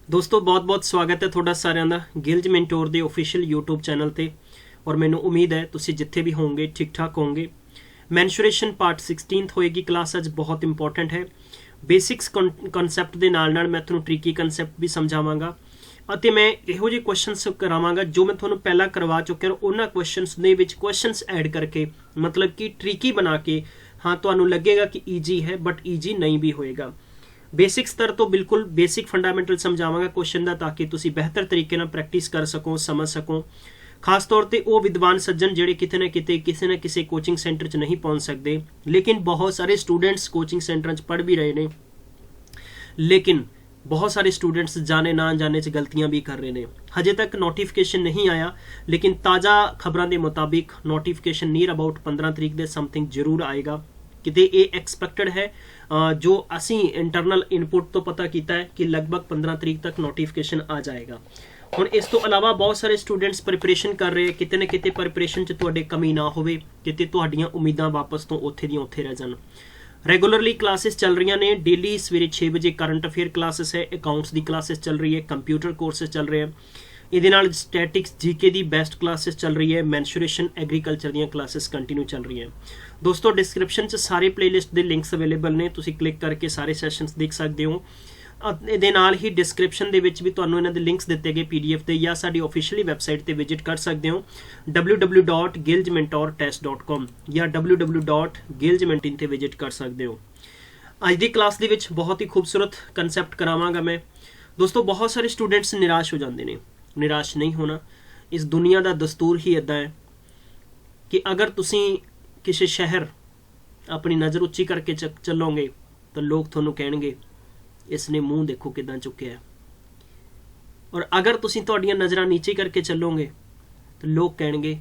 दोस्तों बहुत बहुत स्वागत है ਤੁਹਾਡਾ ਸਾਰਿਆਂ ਦਾ ਗਿਲਜ ਮੈਂਟੋਰ ਦੇ ਆਫੀਸ਼ੀਅਲ YouTube ਚੈਨਲ ਤੇ ਔਰ ਮੈਨੂੰ ਉਮੀਦ ਹੈ ਤੁਸੀਂ ਜਿੱਥੇ ਵੀ ਹੋਵੋਗੇ ਠੀਕ ਠਾਕ ਹੋਵੋਗੇ। ਮੈਂਸੂਰੇਸ਼ਨ ਪਾਰਟ 16th ਹੋਏਗੀ ਕਲਾਸ ਅੱਜ ਬਹੁਤ ਇੰਪੋਰਟੈਂਟ ਹੈ। ਬੇਸਿਕਸ ਕਨਸੈਪਟ ਦੇ ਨਾਲ ਨਾਲ ਮੈਂ ਤੁਹਾਨੂੰ ਟ੍ਰਿਕੀ ਕਨਸੈਪਟ ਵੀ ਸਮਝਾਵਾਂਗਾ ਅਤੇ ਮੈਂ ਇਹੋ ਜਿਹੇ ਕੁਐਸਚਨਸ ਕਰਾਵਾਂਗਾ ਜੋ ਮੈਂ ਤੁਹਾਨੂੰ ਪਹਿਲਾਂ ਕਰਵਾ ਚੁੱਕਿਆ ਹਾਂ। ਉਹਨਾਂ ਕੁਐਸਚਨਸ ਦੇ ਵਿੱਚ ਕੁਐਸਚਨਸ ਐਡ ਕਰਕੇ मतलब कि ट्रिकी बना के हाँ ਤੁਹਾਨੂੰ लगेगा कि ईजी है बट ईजी नहीं भी होएगा। बेसिक स्तर तो बिल्कुल बेसिक फंडामेंटल समझावांगा क्वेश्चन का ताकि तुसी बेहतर तरीके नाल प्रैक्टिस कर सको समझ सको। खास तौर पर वो विद्वान सज्जन जिहड़े किते ना किते किसी ना किसी कोचिंग सेंटर च नहीं पहुंच सकते, लेकिन बहुत सारे स्टूडेंट्स कोचिंग सेंटर च पढ़ भी रहे हैं, लेकिन बहुत सारे स्टूडेंट्स जाने ना जाने च गलतियां भी कर रहे हैं। हजे तक नोटिफिकेशन नहीं आया, लेकिन ताज़ा खबरों के मुताबिक नोटिफिकेशन नीयर अबाउट 15 तरीक के समथिंग जरूर आएगा। किते ये एक्सपैक्टेड है जो असी इंटरनल इनपुट तो पता किया है कि लगभग 15 तरीक तक नोटिफिकेशन आ जाएगा। हुण इस तो अलावा बहुत सारे स्टूडेंट्स प्रिपरेशन कर रहे हैं, किते ना किते प्रिपरेशन च तुहाडे कमी ना होवे, किते तुहाडीआं उम्मीदां वापस तो उत्थे दी उत्थे रह जाण। रेगुलरली क्लासेस चल रही ने, डेली सवेरे 6 बजे करंट अफेयर क्लासेस है, अकाउंट्स की क्लासेस चल रही है, कंप्यूटर कोर्सेस चल रहे हैं, ये नाल स्टैटिक्स जीके की बेस्ट क्लासेस चल रही है, मैंसुरेशन एग्रीकल्चर दी क्लासेस कंटिन्यू चल रही है। दोस्तों डिस्क्रिप्शन च सारे प्लेलिस्ट के लिंक्स अवेलेबल ने, तुसीं क्लिक करके सारे सैशनस देख सकते हो। ਇਹਦੇ ਨਾਲ ਹੀ ਡਿਸਕ੍ਰਿਪਸ਼ਨ ਦੇ ਵਿੱਚ ਵੀ ਤੁਹਾਨੂੰ ਇਹਨਾਂ ਦੇ ਲਿੰਕਸ ਦਿੱਤੇ ਗਏ PDF ਦੇ, ਜਾਂ ਸਾਡੀ ਆਫੀਸ਼ੀਅਲੀ ਵੈਬਸਾਈਟ ਤੇ ਵਿਜ਼ਿਟ ਕਰ ਸਕਦੇ ਹੋ www.giljmentortest.com ਜਾਂ www.giljmentin ਤੇ ਵਿਜ਼ਿਟ ਕਰ ਸਕਦੇ ਹੋ। ਅੱਜ ਦੀ ਕਲਾਸ ਦੇ ਵਿੱਚ ਬਹੁਤ ਹੀ ਖੂਬਸੂਰਤ ਕਨਸੈਪਟ ਕਰਾਵਾਂਗਾ ਮੈਂ। ਦੋਸਤੋ ਬਹੁਤ ਸਾਰੇ ਸਟੂਡੈਂਟਸ ਨਿਰਾਸ਼ ਹੋ ਜਾਂਦੇ ਨੇ, ਨਿਰਾਸ਼ ਨਹੀਂ ਹੋਣਾ, ਇਸ ਦੁਨੀਆ ਦਾ ਦਸਤੂਰ ਹੀ ਇਦਾਂ ਹੈ ਕਿ ਅਗਰ ਤੁਸੀਂ ਕਿਸੇ ਸ਼ਹਿਰ ਆਪਣੀ ਨਜ਼ਰ ਉੱਚੀ ਕਰਕੇ ਚੱਲੋਗੇ ਤਾਂ ਲੋਕ ਤੁਹਾਨੂੰ ਕਹਿਣਗੇ इसने मूँह देखो किदां चुक्या है, और अगर तुसीं तुहाडीआं नज़रां नीचे करके चलोगे तो लोग कहेंगे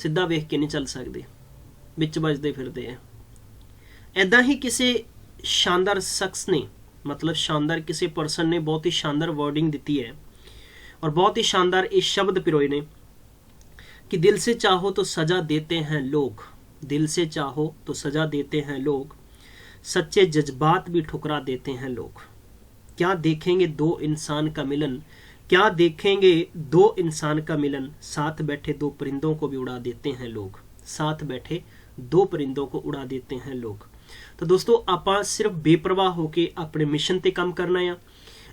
सीधा वेख के नहीं चल सकते, विच बजदे फिरदे हैं। ऐदां ही किसी शानदार शख्स ने मतलब शानदार किसी परसन ने बहुत ही शानदार वर्डिंग दी है और बहुत ही शानदार ये शब्द पिरोए ने कि दिल से चाहो तो सज़ा देते हैं लोग, दिल से चाहो तो सज़ा देते हैं लोग, सच्चे जज्बात भी ठुकरा देते हैं लोग। क्या देखेंगे दो इंसान का मिलन, क्या देखेंगे दो इंसान का मिलन, साथ बैठे दो परिंदों को भी उड़ा देते हैं लोग, साथ बैठे दो परिंदों को उड़ा देते हैं लोग। तो दोस्तों आपां सिर्फ बेपरवाह होके अपने मिशन ते काम करना है।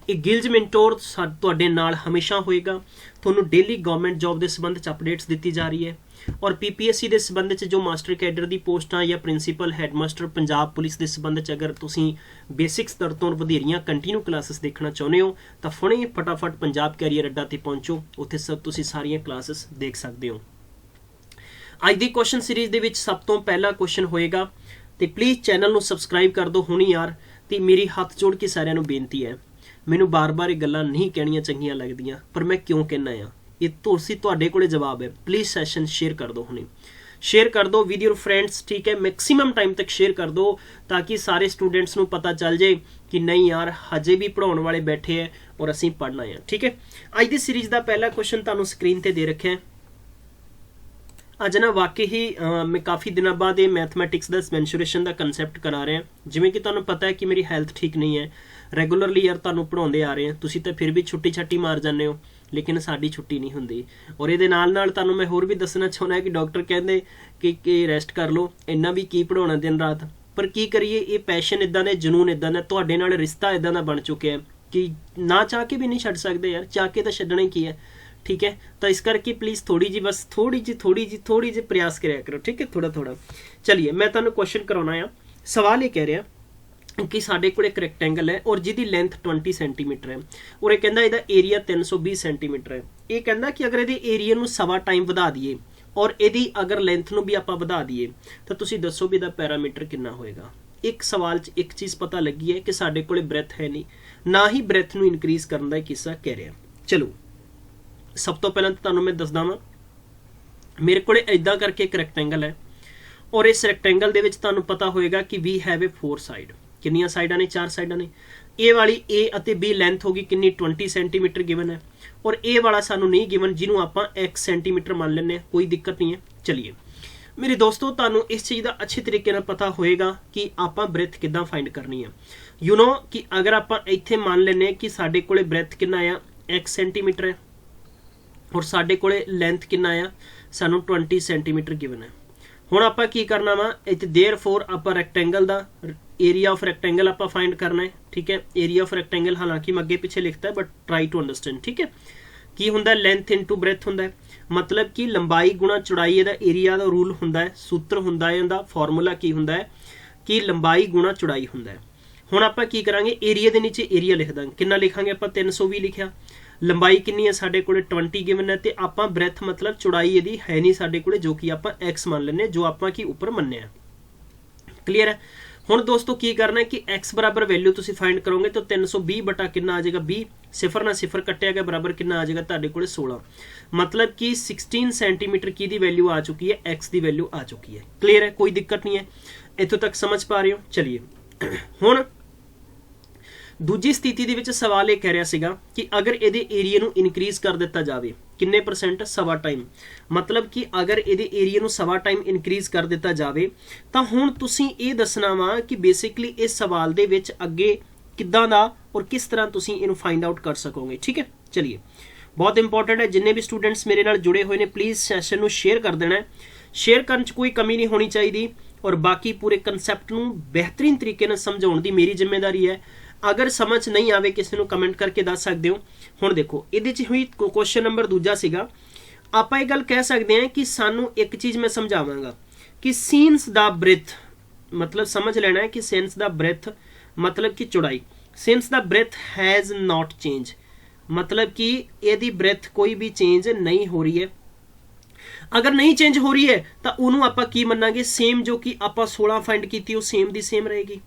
ਇਹ ਗਿਲਜ ਮੈਂਟੋਰ ਤੁਹਾਡੇ ਨਾਲ ਹਮੇਸ਼ਾ ਹੋਏਗਾ। ਤੁਹਾਨੂੰ ਡੇਲੀ ਗਵਰਨਮੈਂਟ ਜੌਬ ਦੇ ਸੰਬੰਧ 'ਚ ਅਪਡੇਟਸ ਦਿੱਤੀ ਜਾ ਰਹੀ ਹੈ, ਔਰ PPSC ਦੇ ਸੰਬੰਧ 'ਚ ਜੋ ਮਾਸਟਰ ਕੈਡਰ ਦੀ ਪੋਸਟਾਂ ਜਾਂ ਪ੍ਰਿੰਸੀਪਲ ਹੈਡਮਾਸਟਰ ਪੰਜਾਬ ਪੁਲਿਸ ਦੇ ਸੰਬੰਧ 'ਚ ਅਗਰ ਤੁਸੀਂ ਬੇਸਿਕ ਸਤਰ ਤੋਂ ਵਧੇਰੀਆਂ ਕੰਟੀਨਿਊ ਕਲਾਸਿਸ ਦੇਖਣਾ ਚਾਹੁੰਦੇ ਹੋ ਤਾਂ ਹੁਣੇ ਫਟਾਫਟ ਪੰਜਾਬ ਕੈਰੀਅਰ ਅੱਡਾ ਤੇ ਪਹੁੰਚੋ, ਉੱਥੇ ਸਭ ਤੁਸੀਂ ਸਾਰੀਆਂ ਕਲਾਸਿਸ ਦੇਖ ਸਕਦੇ ਹੋ। ਅੱਜ ਦੀ ਕੁਐਸਚਨ ਸੀਰੀਜ਼ ਦੇ ਵਿੱਚ ਸਭ ਤੋਂ ਪਹਿਲਾ ਕੁਐਸਚਨ ਹੋਏਗਾ, ਤੇ ਪਲੀਜ਼ ਚੈਨਲ ਨੂੰ ਸਬਸਕ੍ਰਾਈਬ ਕਰ ਦਿਓ ਹੁਣੀ ਯਾਰ। ਤੇ ਮੇਰੀ ਹੱਥ ਜੋੜ ਕੇ ਸਾਰਿਆਂ ਨੂੰ ਬੇਨਤੀ ਹੈ, ਮੈਨੂੰ ਬਾਰ-ਬਾਰ ਇਹ ਗੱਲਾਂ ਨਹੀਂ ਕਹਿਣੀਆਂ ਚੰਗੀਆਂ ਲੱਗਦੀਆਂ, ਪਰ ਮੈਂ ਕਿਉਂ ਕਹਿਣਾ ਆ, ਇਹ ਤੁਸੀਂ ਤੁਹਾਡੇ ਕੋਲੇ ਜਵਾਬ ਹੈ। ਪਲੀਜ਼ ਸੈਸ਼ਨ ਸ਼ੇਅਰ ਕਰ ਦਿਓ ਹੁਣੇ, शेयर कर दो विद योर फ्रेंड्स, ठीक है, मैक्सिमम टाइम तक शेयर कर दो ताकि सारे स्टूडेंट्स नू पता चल जाए कि नहीं यार हजे भी पढ़ाने वाले बैठे हैं और असीं पढ़ना है। ठीक है, अज दी सीरीज़ का पहला क्वेश्चन तुहानू स्क्रीन ते दे रखे है। अज ना वाकई ही मैं काफ़ी दिनों बाद ये मैथमैटिक्स का मैंसुरेशन का कंसैप्ट करा रहे हैं। जिवें कि तुहानू पता है कि मेरी हैल्थ ठीक नहीं है, रेगुलरली यार तुहानू पढ़ाउंदे आ रहे हैं, तुसीं तां फिर भी छुट्टी छाटी मार जाते हो, लेकिन साडी छुट्टी नहीं हुंदी। और ये तुहानू मैं होर भी दसना चाहुंदा कि डॉक्टर कहते कि रेस्ट कर लो, इन्ना भी की पढ़ाउणा दिन रात, पर की करिए, ये पैशन इदां दे, जुनून इदां दा, तुहाडे नाल रिश्ता इदां दा बन चुकिया है कि ना चाह के भी नहीं छड्ड सकदे यार, चाह के तो छड्डना ही की है। ठीक है, तो इस करके प्लीज़ थोड़ी जी बस थोड़ी जी प्रयास कराया करो। ठीक है, थोड़ा थोड़ा। चलिए मैं तुहानू क्वेश्चन कराउणा आ। सवाल ये कह रहा कि साडे कोल एक रैक्टेंगल है और जिहदी लेंथ 20 सेंटीमीटर है, और ये कहंदा इहदा एरिया 320 सेंटीमीटर है। ये कहंदा कि अगर इहदे एरिया नू सवा टाइम वधा दईए और इहदी अगर लेंथ नू भी आपां वधा दईए तो तुसीं दसो भी इहदा पैरामीटर कितना होएगा। एक सवाल च एक चीज़ पता लगी है कि साडे कोले ब्रैथ है नहीं, ना ही ब्रैथ नू इनक्रीज करन दा किस्सा कह रहा। चलो सब तो पहले तुहानू मैं दसदा वां, मेरे कोले इदां करके एक रैक्टेंगल है और इस रैक्टेंगल दे विच तुहानू पता होएगा कि वी हैव ए 4 साइड। कितनी साइडां ने? 4 साइडां ने। ए वाली ए अते बी लेंथ होगी कितनी? 20 सेंटीमीटर गिवन है, और ए वाला सानू नहीं गिवन, जिन्हों आपां x सेंटीमीटर मान लेने, कोई दिक्कत नहीं है। चलिए मेरे दोस्तों तुहानू इस चीज़ का अच्छे तरीके नाल पता होएगा कि आपां ब्रेथ किदां फाइंड करनी है। यू नो कि अगर आप इत्थे मान लेने कि साडे कोले ब्रैथ कितना आ x सेंटीमीटर है और साडे कोले लेंथ कितना आ सानू 20 सेंटीमीटर गिवन है। हुण आपां की करना वा इत्थे देयरफॉर आपां रैक्टेंगल दा एरिया ऑफ रैक्टेंगल आपां फाइंड करना है। ठीक है, एरिया ऑफ रैक्टेंगल हालांकि मैं अगे पिछे लिखता है बट ट्राई टू अंडरस्टैंड। ठीक है, की हुंदा लेंथ इनटू ब्रैथ हुंदा है, मतलब कि लंबाई गुणा चौड़ाई इहदा एरिया दा रूल हुंदा है, सूत्र हुंदा है, इहदा फार्मूला की हुंदा है कि लंबाई गुणा चौड़ाई हुंदा है। हुण आपां की करांगे एरिया दे नीचे एरिया लिख दांगे, कितना लिखांगे आपां 320 लिखिया, लंबाई कितनी है साडे कोले 20 गिवन है, ते आपां ब्रैथ मतलब चौड़ाई इहदी है नहीं साडे कोले, जो कि आपां x मान लेने जो आपां की ऊपर मन्निया। क्लीयर है। हुण दोस्तों की करना है कि x बराबर वैल्यू तुसीं फाइंड करोगे तो 320 बटा कितना आ जाएगा 20, सिफर ना सिफर कट्टिया गया बराबर कितना आ जाएगा तुहाडे कोले 16, मतलब कि 16 सेंटीमीटर की दी वैल्यू आ चुकी है, x की वैल्यू आ चुकी है। क्लीयर है, कोई दिक्कत नहीं है, इत्थों तक समझ पा रहे हो। चलिए हुण दूजी स्थिति दे विच सवाल ये कह रहा सीगा कि अगर इहदे एरिया नूं इनक्रीज कर दिता जाए किन्ने परसेंट, 1.25 टाइम, मतलब कि अगर इहदे एरिया नूं 1.25 टाइम इनक्रीज कर दिता जाए तो हुण तुसीं ये दसना वा कि बेसिकली इस सवाल दे विच अगे किद्दां दा और किस तरह तुसीं इहनूं फाइंड आउट कर सकोगे। ठीक है, चलिए बहुत इंपॉर्टेंट है, जिन्ने भी स्टूडेंट्स मेरे नाल जुड़े हुए ने प्लीज़ सैशन नूं शेयर कर देना है, शेयर करने च कोई कमी नहीं होनी चाहिए और बाकी पूरे कंसैप्ट नूं बेहतरीन तरीके नाल समझाउण दी मेरी जिम्मेदारी है। अगर समझ नहीं आवे किसी नूं कमेंट करके दस सकते हो। हुण देखो इहदे च हुई क्वेश्चन नंबर दूजा सीगा, आपां इह गल कह सकते हैं कि सानू एक चीज़ मैं समझावांगा कि सिंस द ब्रेथ, मतलब समझ लेना है कि सिंस द ब्रेथ मतलब कि चौड़ाई, since the breadth has not change, मतलब कि इहदी ब्रेथ कोई भी चेंज नहीं हो रही है। अगर नहीं चेंज हो रही है तो उन्होंने आपां की मन्नांगे सेम, जो कि आपां 16 फाइंड की सेम दी सेम रहेगी,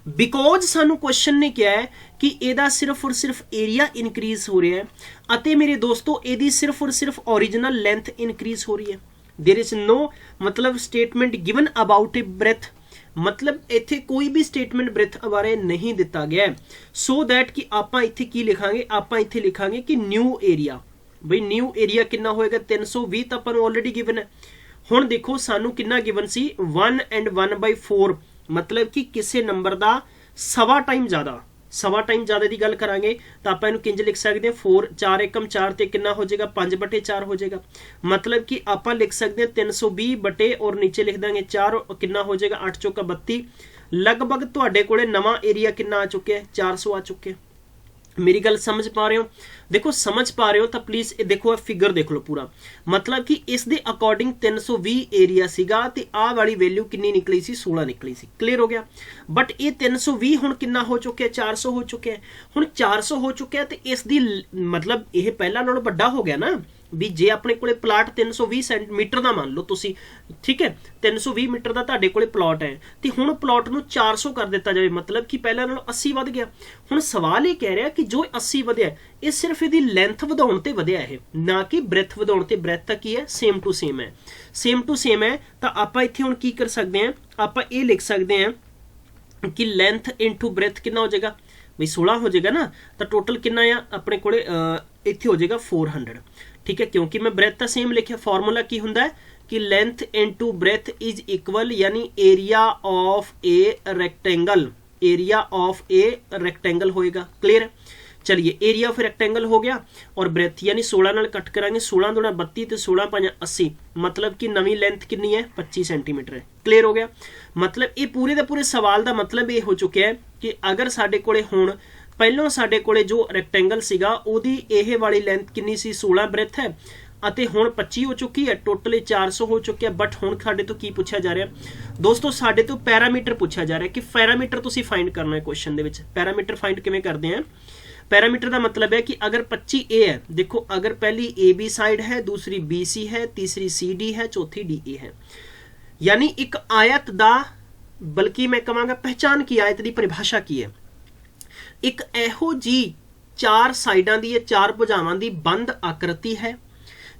बिकॉज सानू क्वेश्चन ने क्या है कि एदा सिर्फ और सिर्फ एरिया इनक्रीज हो रहा है अते मेरे दोस्तों एदी सिर्फ और सिर्फ ओरिजिनल लेंथ इनक्रीज हो रही है। देयर इज नो मतलब statement given about a breadth, मतलब इत्थे कोई भी स्टेटमेंट ब्रेथ बारे नहीं दिता गया है, सो दैट कि आपां इत्थे की लिखांगे, आपां इत्थे लिखांगे कि न्यू एरिया, बई न्यू एरिया कितना होएगा 320 तो अपन ऑलरेडी गिवन है। हुण देखो सानू कितना गिवन सी 1 and 1/4, मतलब कि किसी नंबर का 1.25 टाइम ज़्यादा, 1.25 टाइम ज़्यादा की गल करांगे तो आप इनू किंज लिख सकते हैं 4 4 एकम 4 ते कितना हो जाएगा 5/4 हो जाएगा, मतलब कि आप लिख सकते हैं 320 बटे और नीचे लिख देंगे 4 कितना हो जाएगा 8 चौका 32, लगभग तुहाडे कोले नवा एरिया कितना आ चुके हैं 400 आ चुके हैं। मेरी गल समझ पा रहे हो? देखो समझ पा रहे हो तो प्लीज देखो फिगर देख लो पूरा, मतलब कि इस दे अकॉर्डिंग 320 एरिया सीगा ते आ वाली वैल्यू कितनी निकली सी 16 निकली सी। क्लियर हो गया। बट ये 320 हुण कितना हो चुके हैं 400 हो चुके हैं। हुण 400 हो चुके हैं तो इस दी मतलब यह पहला नालों बड़ा हो गया ना, भी जे अपने कोले प्लाट 320 सेंटीमीटर का मान लो तुसी, ठीक है 320 मीटर का तुहाडे कोले प्लॉट है तो हुण प्लॉट नूं 400 कर दिता जाए, मतलब कि पहला नालों 80 वध गया। हुण सवाल ये कह रहा कि जो 80 वधिया ये सिर्फ इहदी लेंथ वधाउण ते वधिया है, ना कि ब्रेथ वधाउण ते। ब्रेथ तां की है सेम टू सेम है, सेम टू सेम है। तो आपां इत्थे हुण की कर सकते हैं, आपां ये लिख सकते हैं कि लेंथ इनटू ब्रेथ कितना हो जाएगा भाई 16 हो जाएगा ना, तो टोटल कितना आ अपने कोले इत्थे हो जाएगा 400, ठीक है, क्योंकि मैं ब्रेथ तो सेम लिखा। फॉर्मूला की हुंदा है कि length into breadth is equal यानी area of a rectangle, area of a rectangle होएगा। क्लियर। चलिए एरिया ऑफ रेक्टेंगल हो गया और ब्रेथ यानी 16 नाल कट करांगे, 16 दूना 32 तो 16 5 80, मतलब कि नवी लेंथ कितनी है 25 सेंटीमीटर है। क्लियर हो गया। मतलब ये पूरे का पूरे सवाल का मतलब ये हो चुका है कि अगर साडे कोले हुण पहलों साडे कोले जो रेक्टेंगल सीगा ओदी एह वाली लेंथ कितनी सी 16 ब्रेथ है अते हुण 25 हो चुकी है, टोटल 400 हो चुके हैं। बट हुण साडे तो की पूछा जा रहा दोस्तों, साडे तो पैरामीटर पूछा जा रहा है कि पैरामीटर तुसीं फाइंड करना है। Question they which parameter find किवें करते हैं? पैरामीटर का मतलब है कि अगर 25A है, देखो अगर पहली AB साइड है, दूसरी BC है, तीसरी CD है, चौथी DE है, यानी एक आयत दा, बल्कि मैं कहांगा पहचान की आयत की परिभाषा की है, एक एहो जी 4 साइडां दी 4 भुजावां दी बंद आकृति है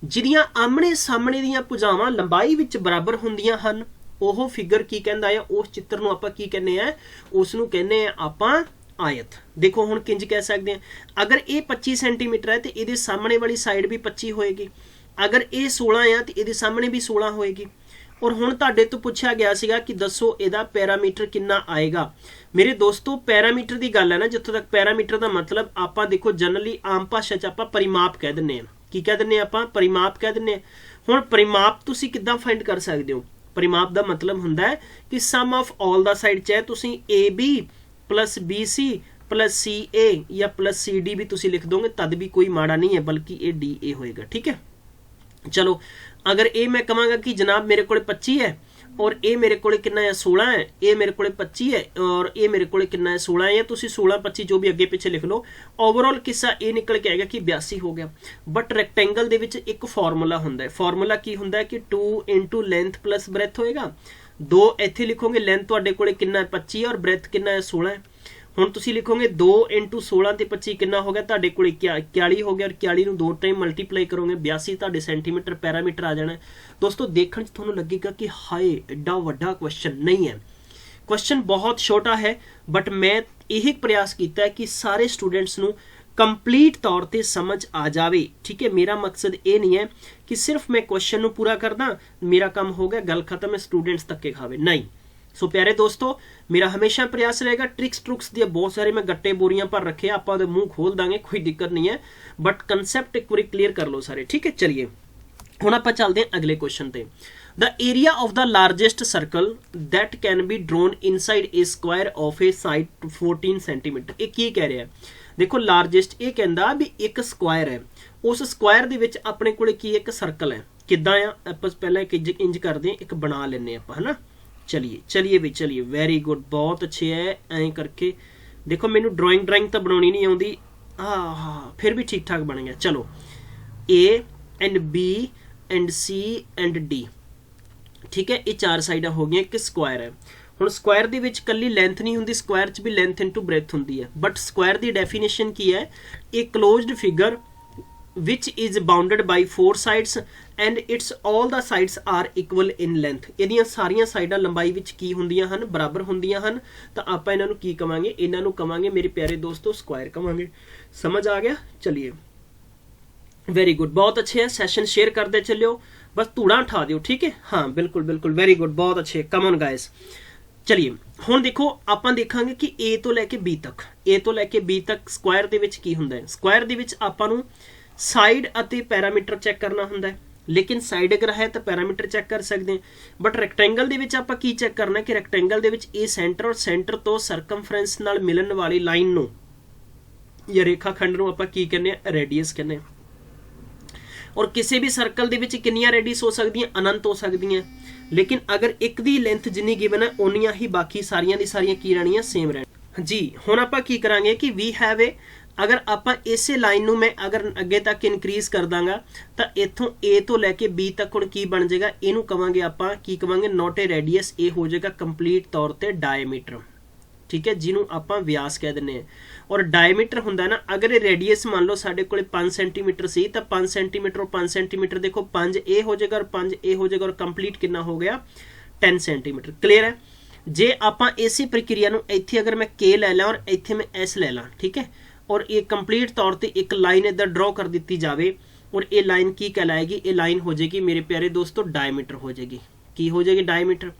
जिहदियां आमने सामने दीयां भुजावां लंबाई विच बराबर हुंदियां हन। ओह फिगर की कहंदा है, उस चित्र नूं आपां की कहने आ, उस नूं कहने आ आपां आयत। देखो हुण किंज कह सकते हैं, अगर ये 25 सेंटीमीटर है तो ये सामने वाली साइड भी 25 होएगी, अगर ये 16 है तो ये सामने भी 16 होएगी। और हुण तुहाडे तो पुछया गया सीगा कि दसो इहदा पैरामीटर कितना आएगा। मेरे दोस्तों पैरामीटर की गल है ना, जिथों तक पैरामीटर का मतलब आपां देखो जनरली आम भाषा च आपां परिमाप कह दिंदे आ। की कह दिंदे आपां? परिमाप कह दिंदे आ। हुण परिमाप तुसीं किद्दां फाइंड कर सकदे हो? परिमाप का मतलब हुंदा है कि सम ऑफ ऑल द साइड, चाहे तुसीं AB plus BC plus CA या प्लस CD भी तुसीं लिख दोगे तद भी कोई माड़ा नहीं है, बल्कि ये DA होएगा। ठीक है, चलो अगर ये मैं कहांगा कि जनाब मेरे को 25 है और ये मेरे को कितना है 16 है, ये मेरे को 25 है और ये मेरे को कितना है 16 है, या तुसीं 16 25 जो भी अगे पिछे लिख लो, ओवरऑल किस्सा ये निकल के आएगा कि 82 हो गया। बट रैक्टेंगल दे विच एक फॉर्मूला हुंदा है। फॉर्मूला की हुंदा है कि 2 इंटू लेंथ प्लस ब्रैथ होएगा। 2 इत्थे लिखोगे, लेंथ तुहाडे कोले कितना है 25 और ब्रैथ कितना है 16 है। हुण तुसीं लिखोगे 2 इंटू 16 ते 25 कितना हो गया, तुहाडे कोले 41 हो गया और 41 नूं 2 टाइम मल्टीप्लाई करोगे 82 तुहाडे सेंटीमीटर पैरामीटर आ जाना है। दोस्तों देखण च तुहानूं लगेगा कि हाय एडा वड्डा क्वेश्चन नहीं है, क्वेश्चन बहुत छोटा है, बट मैं यही प्रयास किया है कि सारे स्टूडेंट्स नूं कंप्लीट तौर पर समझ आ जाए। ठीक है, मेरा मकसद ये नहीं है कि सिर्फ मैं क्वेश्चन नूं पूरा करदा, मेरा काम हो गया गल खत्म है स्टूडेंट्स धक्के खावे, नहीं। सो प्यारे दोस्तों मेरा हमेशा प्रयास रहेगा, ट्रिक्स ट्रुक्स दिए बहुत सारे मैं गट्टे बोरियां पर रखे, आप मुंह खोल देंगे, कोई दिक्कत नहीं है, बट कंसैप्ट एक बार क्लीयर कर लो सारे। ठीक है, चलिए हुण आपां चलदे हैं अगले क्वेश्चन ते। The area of the largest circle that can be drone inside a square of A side 14 centimetre. ये की कह रहा है? देखो लार्जेस्ट ये कहंदा भी एक स्क्वायर है, उस स्क्वायर दे विच अपने कोले की एक सर्कल है। किद्दां आ आपां पहले इंज करदे एक बना लैंदे आपां, है ना। चलिए चलिए भी चलिए, वेरी गुड, बहुत अच्छे है। ऐं करके देखो मैनू ड्राइंग तो बनानी नहीं आती, हाँ फिर भी ठीक ठाक बन गया। चलो A and B and C and D, ठीक है, ये 4 साइडां हो गई, एक स्क्वायर है। हुण स्क्वायर दे विच कल्ली लेंथ नहीं हुंदी, स्क्वायर च भी लेंथ इंटू ब्रैथ हुंदी है। बट स्क्वायर दी डेफिनेशन की है? A closed figure which is bounded by 4 sides and its all the sides are equal in length। ਇਹਦੀਆਂ ਸਾਰੀਆਂ ਸਾਈਡਾਂ ਲੰਬਾਈ ਵਿੱਚ ਕੀ ਹੁੰਦੀਆਂ ਹਨ? ਬਰਾਬਰ ਹੁੰਦੀਆਂ ਹਨ। ਤਾਂ ਆਪਾਂ ਇਹਨਾਂ ਨੂੰ ਕੀ ਕਵਾਂਗੇ? ਇਹਨਾਂ ਨੂੰ ਕਵਾਂਗੇ ਮੇਰੇ ਪਿਆਰੇ ਦੋਸਤੋ स्क्वायर कवांगे। समझ आ गया? चलिए वेरी गुड, बहुत अच्छे है। सेशन शेयर करते चलियो, बस धूड़ा उठा दियो, ठीक है। हाँ बिल्कुल बिल्कुल, वेरी गुड, बहुत अच्छे, कम ऑन गाइस। चलिए हुण देखो आपां देखांगे कि A तो लैके B तक, A तो लैके B तक स्क्वायर दे विच की हुंदा है। स्क्वायर दे विच आपां नूं साइड अते पैरामीटर चैक करना हुंदा है, लेकिन साइड अगर है तो पैरामीटर चैक कर सकते हैं। बट रैक्टेंगल दे विच आपां की चैक करना कि रैक्टेंगल दे विच ए सेंटर और सेंटर तो सरकमफ्रेंस नाल मिलन वाली लाइन नूं या रेखाखंड नूं आपां की कहने आ? रेडियस कहने आ। और किसी भी सर्कल दे विच कितनियां रेडियस हो सकदियां? अनंत हो सकदियां। लेकिन अगर एक दी लेंथ जिन्नी गिवन है उन्नियां ही बाकी सारियां दी सारियां की रहणियां? सेम रहण जी। हुण आपां की करांगे कि वी हैव ए, अगर आपां इसे लाइन नूं मैं अगर अगे तक इनक्रीज कर दांगा तो इत्थों A तो लैके B तक हुण की बन जाएगा? इहनूं कवांगे आपां की कवांगे? नॉट ए रेडियस, ए हो जाएगा कंप्लीट तौर ते डायमीटर, ठीक है, जिन्हों आपां व्यास कह दिंदे हैं। और डायमीटर हुंदा ना, अगर ये रेडियस मान लो साडे कोले 5 सेंटीमीटर सी तो 5 सेंटीमीटर और 5 सेंटीमीटर देखो 5 A हो जाएगा और 5 A हो जाएगा और कंप्लीट कितना हो गया? 10 सेंटीमीटर। क्लीयर है? जे आपां इसी प्रक्रिया नूं इत्थे अगर मैं K लै ला और इत्थे मैं S लै ला, ठीक है, और ये कंप्लीट तौर पर एक लाइन इधर ड्रॉ कर दी जाए और ये लाइन की कहलाएगी? ये लाइन हो जाएगी मेरे प्यारे दोस्तों डायमीटर हो जाएगी। की हो जाएगी? डायमीटर।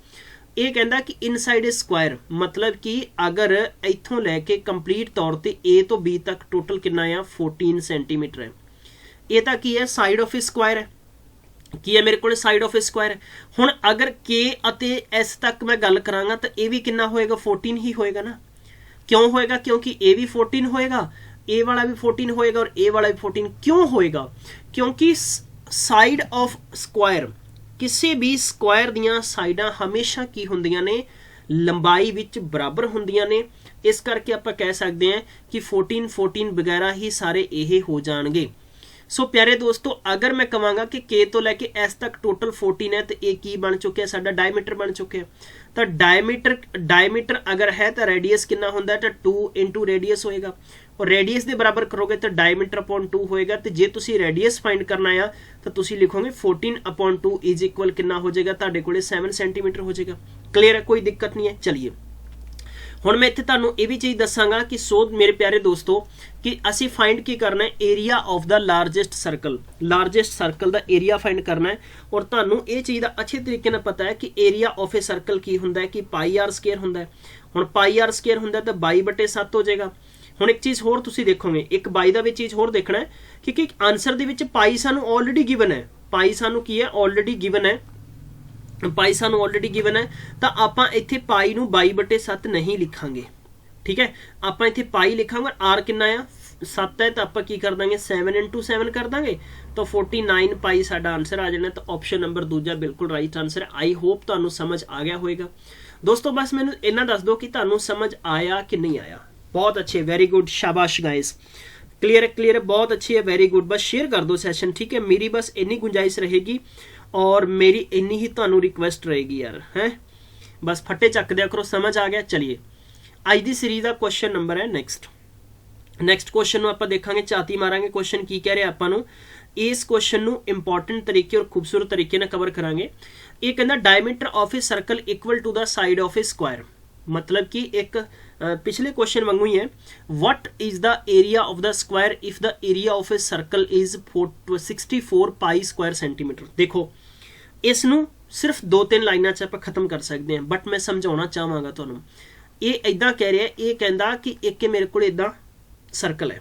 ये कहता कि इनसाइड ए स्क्वायर, मतलब कि अगर इत्थों लैके कंप्लीट तौर पर A तो B तक टोटल कितना है? 14 सेंटीमीटर है। ये तो की है? साइड ऑफ ए स्क्वायर है। की है मेरे को? साइड ऑफ ए स्क्वायर है। हुण अगर K अते S तक मैं गल करांगा तो ये भी कितना होएगा? 14 ही होएगा ना। क्यों होएगा? क्योंकि A भी 14 होएगा, A वाला भी 14 होएगा और A वाला भी 14 क्यों होएगा? क्योंकि साइड ऑफ स्क्वायर, किसी भी स्क्वायर दियां साइडां हमेशा की हुंदियां ने? लंबाई विच बराबर हुंदियां ने। इस करके आपां कह सकते हैं कि 14 वगैरह ही सारे यह हो जाएंगे। सो प्यारे दोस्तों अगर मैं कहांगा कि K तो लैके S तक टोटल 14 है तो ये की बन चुके हैं? साडा डायमीटर बन चुके हैं। तो डायमीटर अगर है तो रेडियस कितना होंदा है? तो 2 इंटू रेडियस होएगा, और रेडियस के बराबर करोगे तो डायमीटर अपॉन 2 होएगा। तो जे तुसी रेडियस फाइंड करना है तो तुसी लिखोगे 14 अपॉन 2 इज इक्वल कितना हो जाएगा? तुहाडे कोले 7 सेंटीमीटर हो जाएगा। क्लियर है? कोई दिक्कत नहीं है। चलिए ਹੁਣ ਮੈਂ ਇੱਥੇ ਤੁਹਾਨੂੰ ਇਹ ਵੀ ਚੀਜ਼ ਦੱਸਾਂਗਾ ਕਿ ਸੋ ਮੇਰੇ ਪਿਆਰੇ ਦੋਸਤੋ ਕਿ ਅਸੀਂ ਫਾइंड ਕੀ ਕਰਨਾ ਹੈ ਏਰੀਆ ਆਫ ਦਾ ਲਾਰਜੈਸਟ ਸਰਕਲ ਦਾ ਏਰੀਆ ਫਾइंड ਕਰਨਾ ਹੈ ਔਰ ਤੁਹਾਨੂੰ ਇਹ ਚੀਜ਼ ਦਾ ਅੱਛੇ ਤਰੀਕੇ ਨਾਲ ਪਤਾ ਹੈ ਕਿ ਏਰੀਆ ਆਫ ਏ ਸਰਕਲ ਕੀ ਹੁੰਦਾ ਹੈ ਕਿ ਪਾਈ ਆਰ ਸਕੁਅਰ ਹੁੰਦਾ ਹੈ। ਹੁਣ ਪਾਈ ਆਰ ਸਕੁਅਰ ਹੁੰਦਾ ਤਾਂ 22/7 ਹੋ ਜਾਏਗਾ। ਹੁਣ ਇੱਕ ਚੀਜ਼ ਹੋਰ ਤੁਸੀਂ ਦੇਖੋਗੇ ਇੱਕ ਬਾਈ ਦਾ ਵੀ ਚੀਜ਼ ਹੋਰ ਦੇਖਣਾ ਹੈ ਕਿ ਆਨਸਰ ਦੇ ਵਿੱਚ ਪਾਈ ਸਾਨੂੰ ਆਲਰੇਡੀ ਗਿਵਨ ਹੈ, ਪਾਈ ਸਾਨੂੰ ਕੀ ਹੈ ਆਲਰੇਡੀ ਗਿਵਨ ਹੈ, ਪਾਈ ਸਾਨੂੰ ਆਲਰੇਡੀ ਗਿਵਨ ਹੈ ਤਾਂ ਆਪਾਂ ਇੱਥੇ ਪਾਈ ਨੂੰ 22/7 नहीं लिखांगे। ठीक है, आप इतने पाई लिखांगे आर कितना आ 7 है तो आप की कर देंगे 7 × 7 कर देंगे तो 49 पाई साडा आंसर आ जाना। तो ऑप्शन नंबर दूजा बिल्कुल राइट आंसर है। आई होप तुहानू समझ आ गया होएगा दोस्तों। बस मैनू इन्ना दस दो कि तुहानू समझ आया कि नहीं आया। बहुत अच्छे, वेरी गुड, शाबाश गाइस, क्लियर है, क्लियर है, बहुत अच्छी है, वेरी गुड। बस शेयर कर दो सेशन, ठीक है। मेरी बस इन्नी गुंजाइश रहेगी और मेरी इन्नी ही तुहानू रिक्वेस्ट रहेगी यार, है बस फट्टे चक दिया करो। समझ आ गया। चलिए अज की सीरीज का क्वेश्चन नंबर है नैक्सट क्वेश्चन आप देखांगे, झाती मारांगे क्वेश्चन की कह रहे आपां नूं। इस क्वेश्चन नूं इंपॉर्टेंट तरीके और खूबसूरत तरीके नाल कवर करांगे। ये कहंदा diameter of a circle equal to the side of a square, मतलब कि एक पिछले क्वेश्चन वांगू ही है। What is the area of the square if the area of a circle is 64 pi square centimetre. देखो इस नूं सिर्फ 2-3 लाइनां च आपां खत्म कर सकते हैं, बट मैं समझाउणा चाहांगा तुहानूं। ये इदां कह रहा है, ये कहंदा कि एक मेरे कोल इदां सर्कल है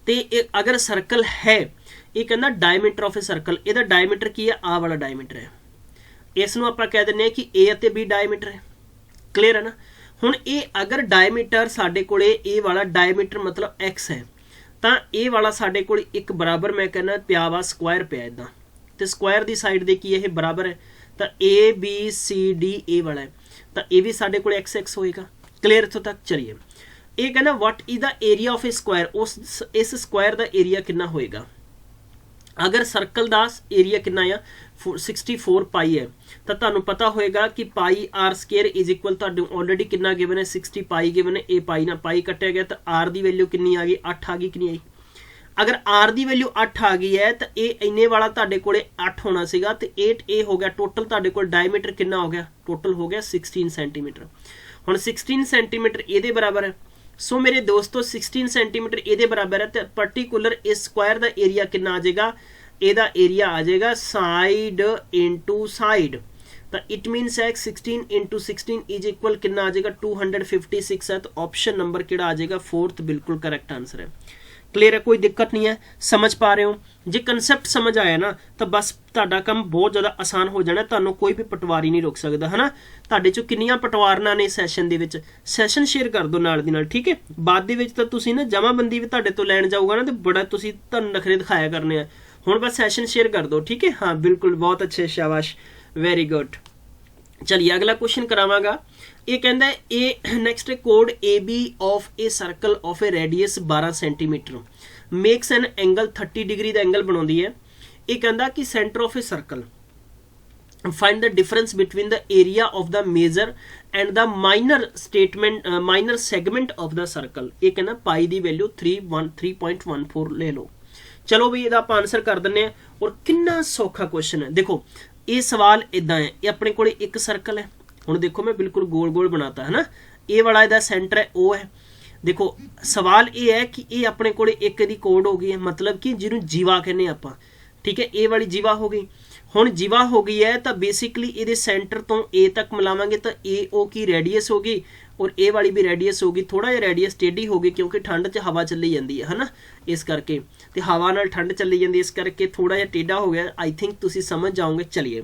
ते अगर सर्कल है, ये कहंदा डायमीटर ऑफ ए सर्कल, इहदा डायमीटर की है, आ वाला डायमीटर है। इस नूं आपां कह दिंदे कि ए अते बी डायमीटर है। क्लियर है ना। हुण ये अगर डायमीटर साडे कोले ए वाला डायमीटर मतलब एक्स है तो ए वाला साडे कोल एक बराबर मैं कहना पिया वा स्क्वायर पिया इदां, तो स्क्वायर की साइड दे की ये बराबर है तो A B C D A वाला है तो ये भी साडे कोल एक्स एक्स होएगा। क्लियर इत्थों तक। चलिए ये कहना what is the area of a square, उस इस स्क्वायर का एरिया कितना होएगा। अगर सर्कल का एरिया कितना आ 64 पाई है तो तुहानू पता होएगा कि पाई आर स्केयर इज इक्वल तुहानू ऑलरेडी कितना गिवन है 60 पाई गिवन है। ए पाई ना पाई कट्टिया गया तो आर की वैल्यू कितनी आ गई 8 आ गई कि नहीं आई। अगर आर की वैल्यू 8 आ गई है तो ये इन्ने वाला तुहाडे कोले 8 होना सीगा तो 8 ए हो गया। टोटल तुहाडे कोल डायमीटर कितना हो गया, टोटल हो गया 16 सेंटीमीटर। हुण 16 सेंटीमीटर इहदे बराबर है। सो मेरे दोस्तों 16 सेंटीमीटर इहदे बराबर है तो पर्टिकुलर इस स्क्वायर का एरिया कितना आ जाएगा, एदा एरिया आ जाएगा साइड इंटू साइड। तो इट मीनस है 16 × 16 इज इक्वल कितना आ जाएगा 256 है। तो ऑप्शन नंबर किहड़ा आ जाएगा 4th बिल्कुल करेक्ट आंसर है। क्लियर है, कोई दिक्कत नहीं है, समझ पा रहे हो। जे कंसैप्ट समझ आया ना तो बस तुहाडा काम बहुत ज़्यादा आसान हो जाना। तुहानू कोई भी पटवारी नहीं रोक सकता है ना। तुहाडे चों किन्नियां पटवारना ने सैशन दे विच, सैशन शेयर कर दो नाल दी नाल, ठीक है। बाद दे विच तां तुसीं ना जमाबंदी भी तुहाडे तो लैण जाऊगा ना तो बड़ा तुसीं तुहानू नखरे दिखाया करने आ। हुण बस सैशन शेयर कर दो, ठीक है। हाँ बिल्कुल, बहुत अच्छे, शाबाश, वेरी गुड। चलिए अगला क्वेश्चन करावांगा। ये कहता है ए नैक्सट कोड A B of a circle of a radius 12 centimetre makes an angle 30 degree का एंगल बनाती है। ये कहता कि centre of a circle find the difference between the area of the major and the minor segment of the circle. ये कहना पाई की value 3.14 ले लो। चलो भी इसका आंसर कर दें। और कितना सौखा क्वेश्चन है। देखो ये सवाल इदा है, ये अपने को एक सर्कल है। हुण देखो मैं बिल्कुल गोल गोल बनाता है ना, ए वाला इहदा सेंटर है ओ है। देखो सवाल ये है कि ये अपने को एक दी कोड हो गई है, मतलब कि जिन्होंने जीवा कहने आपां, ठीक है। ए वाली जीवा हो गई। हुण जीवा हो गई है तो बेसिकली ये सेंटर तो ए तक मिलावांगे तो ए ओ की रेडियस होगी और ए वाली भी रेडियस होगी। थोड़ा जिहा रेडियस टेढ़ी होगी क्योंकि ठंड च हवा चली जाती है ना, इस करके तो हवा नाल ठंड चली जाती है, इस करके थोड़ा जिहा टेढ़ा हो गया। आई थिंक तुसीं समझ जाओगे। चलिए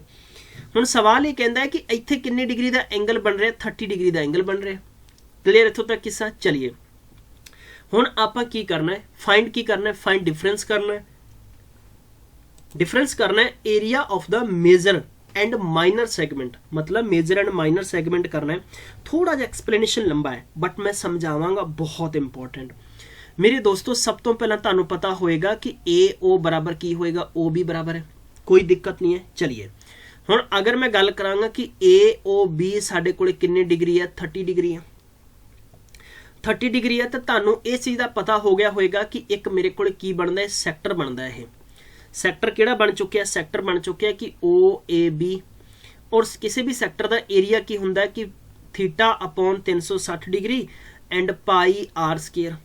हुण सवाल ये कहता है कि इत्थे कितने डिग्री का एंगल बन रहा है, 30 डिग्री का एंगल बन रहा है। क्लियर इत्थों तक किस्सा। चलिए हुण आपां की करना है, फाइंड की करना है, फाइंड डिफरेंस करना है। डिफरेंस करना है area of the major and minor segment, मतलब मेजर एंड माइनर सेगमेंट करना है। थोड़ा जिहा एक्सप्लेनेशन लंबा है बट मैं समझावांगा, बहुत इंपॉर्टेंट मेरे दोस्तों। सब तो पहला तुहानू पता होएगा कि ए ओ बराबर की होएगा, ओ बी बराबर है, कोई दिक्कत नहीं है। चलिए हुण अगर मैं गल करांगा कि ए ओ बी साडे कोले कितने डिग्री है, 30 डिग्री है। 30 डिग्री है तो तुहानू इस चीज़ का पता हो गया होएगा कि एक मेरे कोले की बनता है, सैक्टर बनता है। ये सैक्टर किहड़ा बन चुकिया, सैक्टर बन चुकिया कि ओ ए बी। और किसी भी सैक्टर का एरिया की हुंदा है कि theta upon 360 degree and pi r square.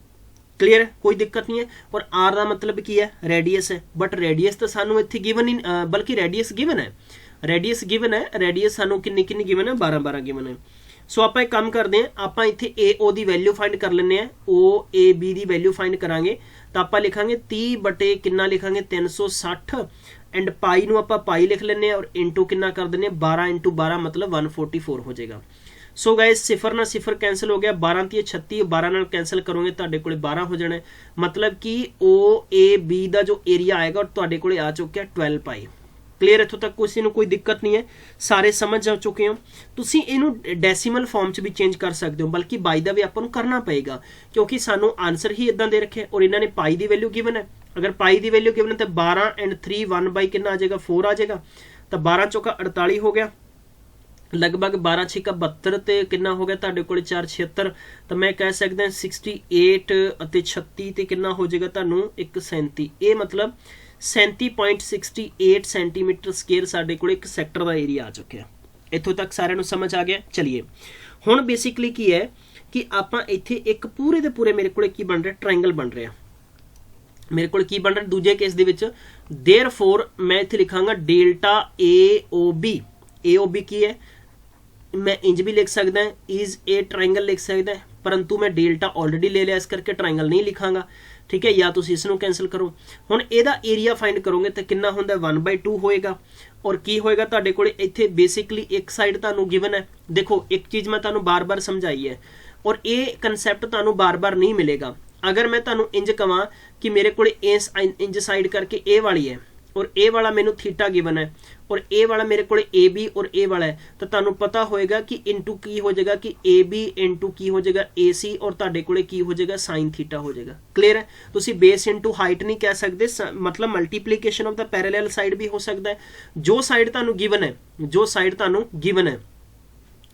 Clear है, कोई दिक्कत नहीं है। और आर का मतलब की है, रेडियस है, बट रेडियस तो सानू इत्थे गिवन ही, बल्कि रेडियस गिवन है, रेडियस गिवन है, रेडियस सानू किन्नी किन्नी गिवन है, 12 गिवन है। सो आप एक काम करते हैं, आप इत्थे ए ओ की वैल्यू फाइंड कर लेने हैं, ओ ए बी की वैल्यू फाइंड करांगे तो आप लिखांगे 30 बटे कितना लिखांगे 360 एंड पाई नू आप पाई लिख लेने और इंटू कितना कर देने 12 इंटू 12 मतलब 144 हो जाएगा। सो गाइस सिफर ना सिफर कैंसिल हो गया, 12 ती 36, 12 नाल कैंसिल करोगे तुहाडे कोले 12 हो जाना, मतलब कि ओ ए बी का जो एरिया आएगा और तुहाडे कोले आ चुका 12 पाई। क्लीयर, इत्थों तक किसी को कोई दिक्कत नहीं है, सारे समझ जा चुके हो। तुसीं इहनूं डेसीमल फॉर्म च भी चेंज कर सकते हो, बल्कि बाई दा वे आपां नूं करना पएगा क्योंकि सानू आंसर ही इदां दे रखे और इन्होंने पाई की वैल्यू गिवन है। अगर पाई की वैल्यू गिवन है तो 12 एंड 3 1 बाई कितना आ जाएगा 4 आ जाएगा, तो 12 चौका 48 हो गया, लगभग 12 छेका 72 ते कितना हो गया तुहाडे कोल 4 76, तो मैं कह सकदा 68 अते 36 ते कितना हो जाएगा तुहानूं 137, ये मतलब 37.68 सेंटीमीटर स्केयर साडे कोल एक सैक्टर का एरिया आ चुका है। इत्थों तक सारिਆਂ ਨੂੰ समझ आ गया। चलिए हुण बेसिकली की है कि आपां इत्थे एक पूरे दे पूरे मेरे कोल की बन रहा ट्रायंगल बन रहा, मेरे को की बन रहा दूजे केस दे विच, देयरफॉर मैं इत्थे लिखांगा डेल्टा ए ओ बी की है, मैं इंज भी लिख सकदा इज ए ट्रायंगल लिख सकदा, परंतु मैं डेल्टा ऑलरेडी ले लिया इस करके ट्रायंगल नहीं लिखांगा, ठीक है, या तुसीं इसनूं कैंसल करो। हुण इहदा एरिया फाइंड करोगे तो कितना हुंदा 1/2 होएगा और की होएगा तुहाडे कोले इत्थे बेसिकली एक साइड तुहानूं गिवन है। देखो एक चीज़ मैं तुहानूं बार बार समझाई है और ये कंसैप्ट तुहानूं बार बार नहीं मिलेगा। अगर मैं तुहानूं इंज कवां कि मेरे कोले इस इंज साइड करके ए वाली है और ए वाला मैनू थीटा गिवन है और ए वाला मेरे को ए बी और ए वाला है, तो तुहानूं पता होएगा कि इंटू की हो जाएगा कि ए बी इंटू की हो जाएगा ए सी और तुहाडे कोले की हो जाएगा साइन थीटा हो जाएगा। क्लीयर है, तुसीं बेस इंटू हाइट नहीं कह सकते, मतलब multiplication of the parallel side भी हो सकता है। जो साइड तुहानूं गिवन है, जो साइड तुहानूं गिवन है,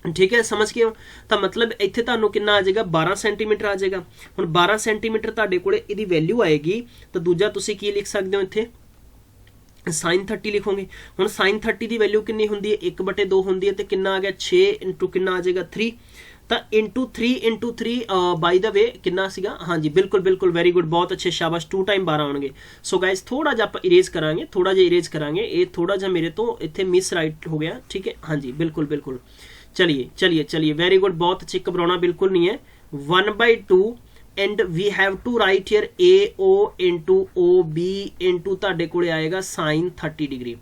ठीक है, समझ गए हो, तो मतलब इत्थे तुहानूं कितना आ जाएगा 12 सेंटीमीटर आ जाएगा। हुण 12 सेंटीमीटर तुहाडे कोले इहदी वैल्यू आएगी तो दूजा तुसीं की लिख सकते हो इत्थे साइन 30 लिखोगे। हुण साइन 30 की वैल्यू कितनी होंदी है 1/2 होंदी है, तो कितना आ गया 6 इंटू कितना आ जाएगा 3, तो इंटू 3 बाय द वे कितना सीगा, हाँ जी बिल्कुल बिल्कुल वेरी गुड, बहुत अच्छे, शाबाश, 2 टाइम 12 आउणगे। सो गाइस थोड़ा जिहा आप इरेज करांगे, थोड़ा जिहा इरेज करांगे, ये थोड़ा जिहा मेरे तो इत्थे मिस राइट हो गया, ठीक है, हाँ जी बिल्कुल बिल्कुल। चलिए चलिए चलिए वेरी गुड, बहुत अच्छी, घबराना बिल्कुल नहीं है। 1/2 and we have to write here A O into O B into तुहाडे कोले आएगा साइन 30 डिग्री।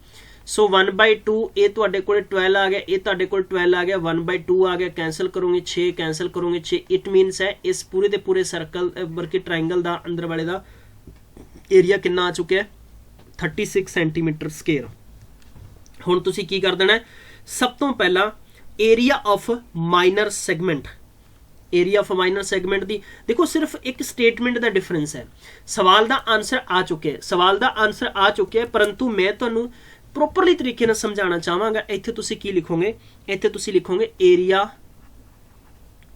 सो 1/2 ये तुहाडे कोले 12 आ गया, ये तुहाडे कोले 12 आ गया, 1/2 आ गया, कैंसल करोगे 6, कैंसल करोगे 6, इट मीनस है इस पूरे दे पूरे सर्कल बल्कि ट्रायंगल दा अंदर वाले दा एरिया कितना आ चुका है 36 सेंटीमीटर स्केयर। हुण तुसीं की कर देना है, सब तो पहला area of minor segment, area of minor segment दी देखो सिर्फ एक स्टेटमेंट का डिफरेंस है। सवाल का आंसर आ चुके हैं, सवाल का आंसर आ चुके हैं, परंतु मैं तुहानूं प्रॉपरली तरीके नाल समझाना चाहांगा। इत्थे तुसीं की लिखोगे, इत्थे तुसीं लिखोगे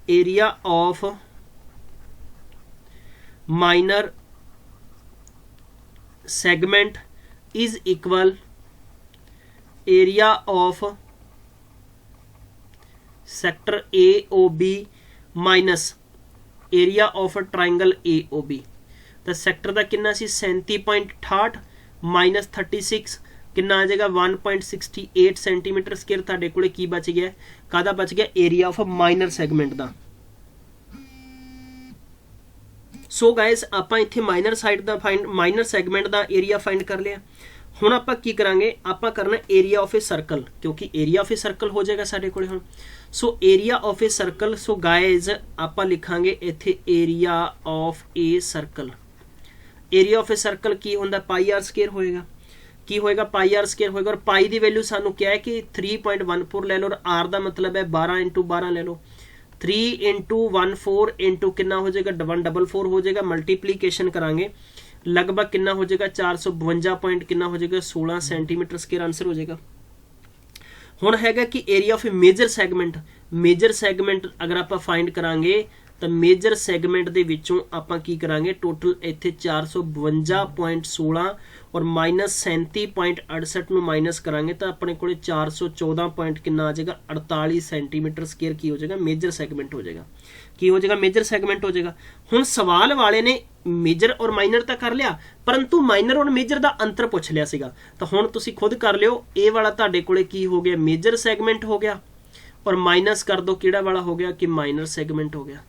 area of minor segment is equal area of sector A O B minus area of triangle A O B. तो सैक्टर का कितना सी 37.68 माइनस 36 कितना आ जाएगा 1.68 सेंटीमीटर स्केयर। तुहाडे कोले की बच गया, कादा बच गया, एरिया ऑफ माइनर सैगमेंट का। सो गाइस आपां इत्थे माइनर साइड का फाइंड, माइनर सैगमेंट का एरिया फाइंड कर लिया। हुण आपां की करांगे, आपां करना एरिया ऑफ ए सर्कल, क्योंकि एरिया ऑफ ए सर्कल हो जाएगा साडे कोले हुण। So area of a circle, so guys आपां लिखांगे इत्थे area of a circle. Area of a circle की हुंदा पाई आर स्केयर होएगा, की होएगा पाई आर स्केयर होएगा, और पाई दी वैल्यू सानू क्या है कि 3.14 ले लो, और आर दा मतलब है 12 इंटू 12 ले लो, 3 इंटू 14 इंटू कितना हो जाएगा 144 हो जाएगा, मल्टीप्लीकेशन करांगे लगभग कितना हो जाएगा 452 पॉइंट कितना हो जाएगा 16 सेंटीमीटर स्केयर आंसर हो जाएगा। हुण हैगा कि area of a major segment, major segment अगर आप फाइंड करांगे ਤਾਂ ਮੇਜਰ ਸੈਗਮੈਂਟ ਦੇ ਵਿੱਚੋਂ ਆਪਾਂ ਕੀ ਕਰਾਂਗੇ, ਟੋਟਲ ਇੱਥੇ 452.16 ਔਰ -37.68 ਨੂੰ ਮਾਈਨਸ ਕਰਾਂਗੇ ਤਾਂ ਆਪਣੇ ਕੋਲੇ 414 ਪੁਆਇੰਟ ਕਿੰਨਾ ਆ ਜਾਏਗਾ, 48 ਸੈਂਟੀਮੀਟਰ ਸਕੁਅਰ ਕੀ ਹੋ ਜਾਏਗਾ, ਮੇਜਰ ਸੈਗਮੈਂਟ ਹੋ ਜਾਏਗਾ। ਕੀ ਹੋ ਜਾਏਗਾ, ਮੇਜਰ ਸੈਗਮੈਂਟ ਹੋ ਜਾਏਗਾ। ਹੁਣ ਸਵਾਲ ਵਾਲੇ ਨੇ ਮੇਜਰ ਔਰ ਮਾਈਨਰ ਤਾਂ ਕਰ ਲਿਆ, ਪਰੰਤੂ ਮਾਈਨਰ ਔਰ ਮੇਜਰ ਦਾ ਅੰਤਰ ਪੁੱਛ ਲਿਆ ਸੀਗਾ। ਤਾਂ ਹੁਣ ਤੁਸੀਂ ਖੁਦ ਕਰ ਲਿਓ, ਇਹ ਵਾਲਾ ਤੁਹਾਡੇ ਕੋਲੇ ਕੀ ਹੋ ਗਿਆ, ਮੇਜਰ ਸੈਗਮੈਂਟ ਹੋ ਗਿਆ, ਔਰ ਮਾਈਨਸ ਕਰ ਦੋ ਕਿਹੜਾ ਵਾਲਾ ਹੋ ਗਿਆ, ਕਿ ਮਾਈਨਰ ਸੈਗਮੈਂਟ ਹੋ ਗਿਆ।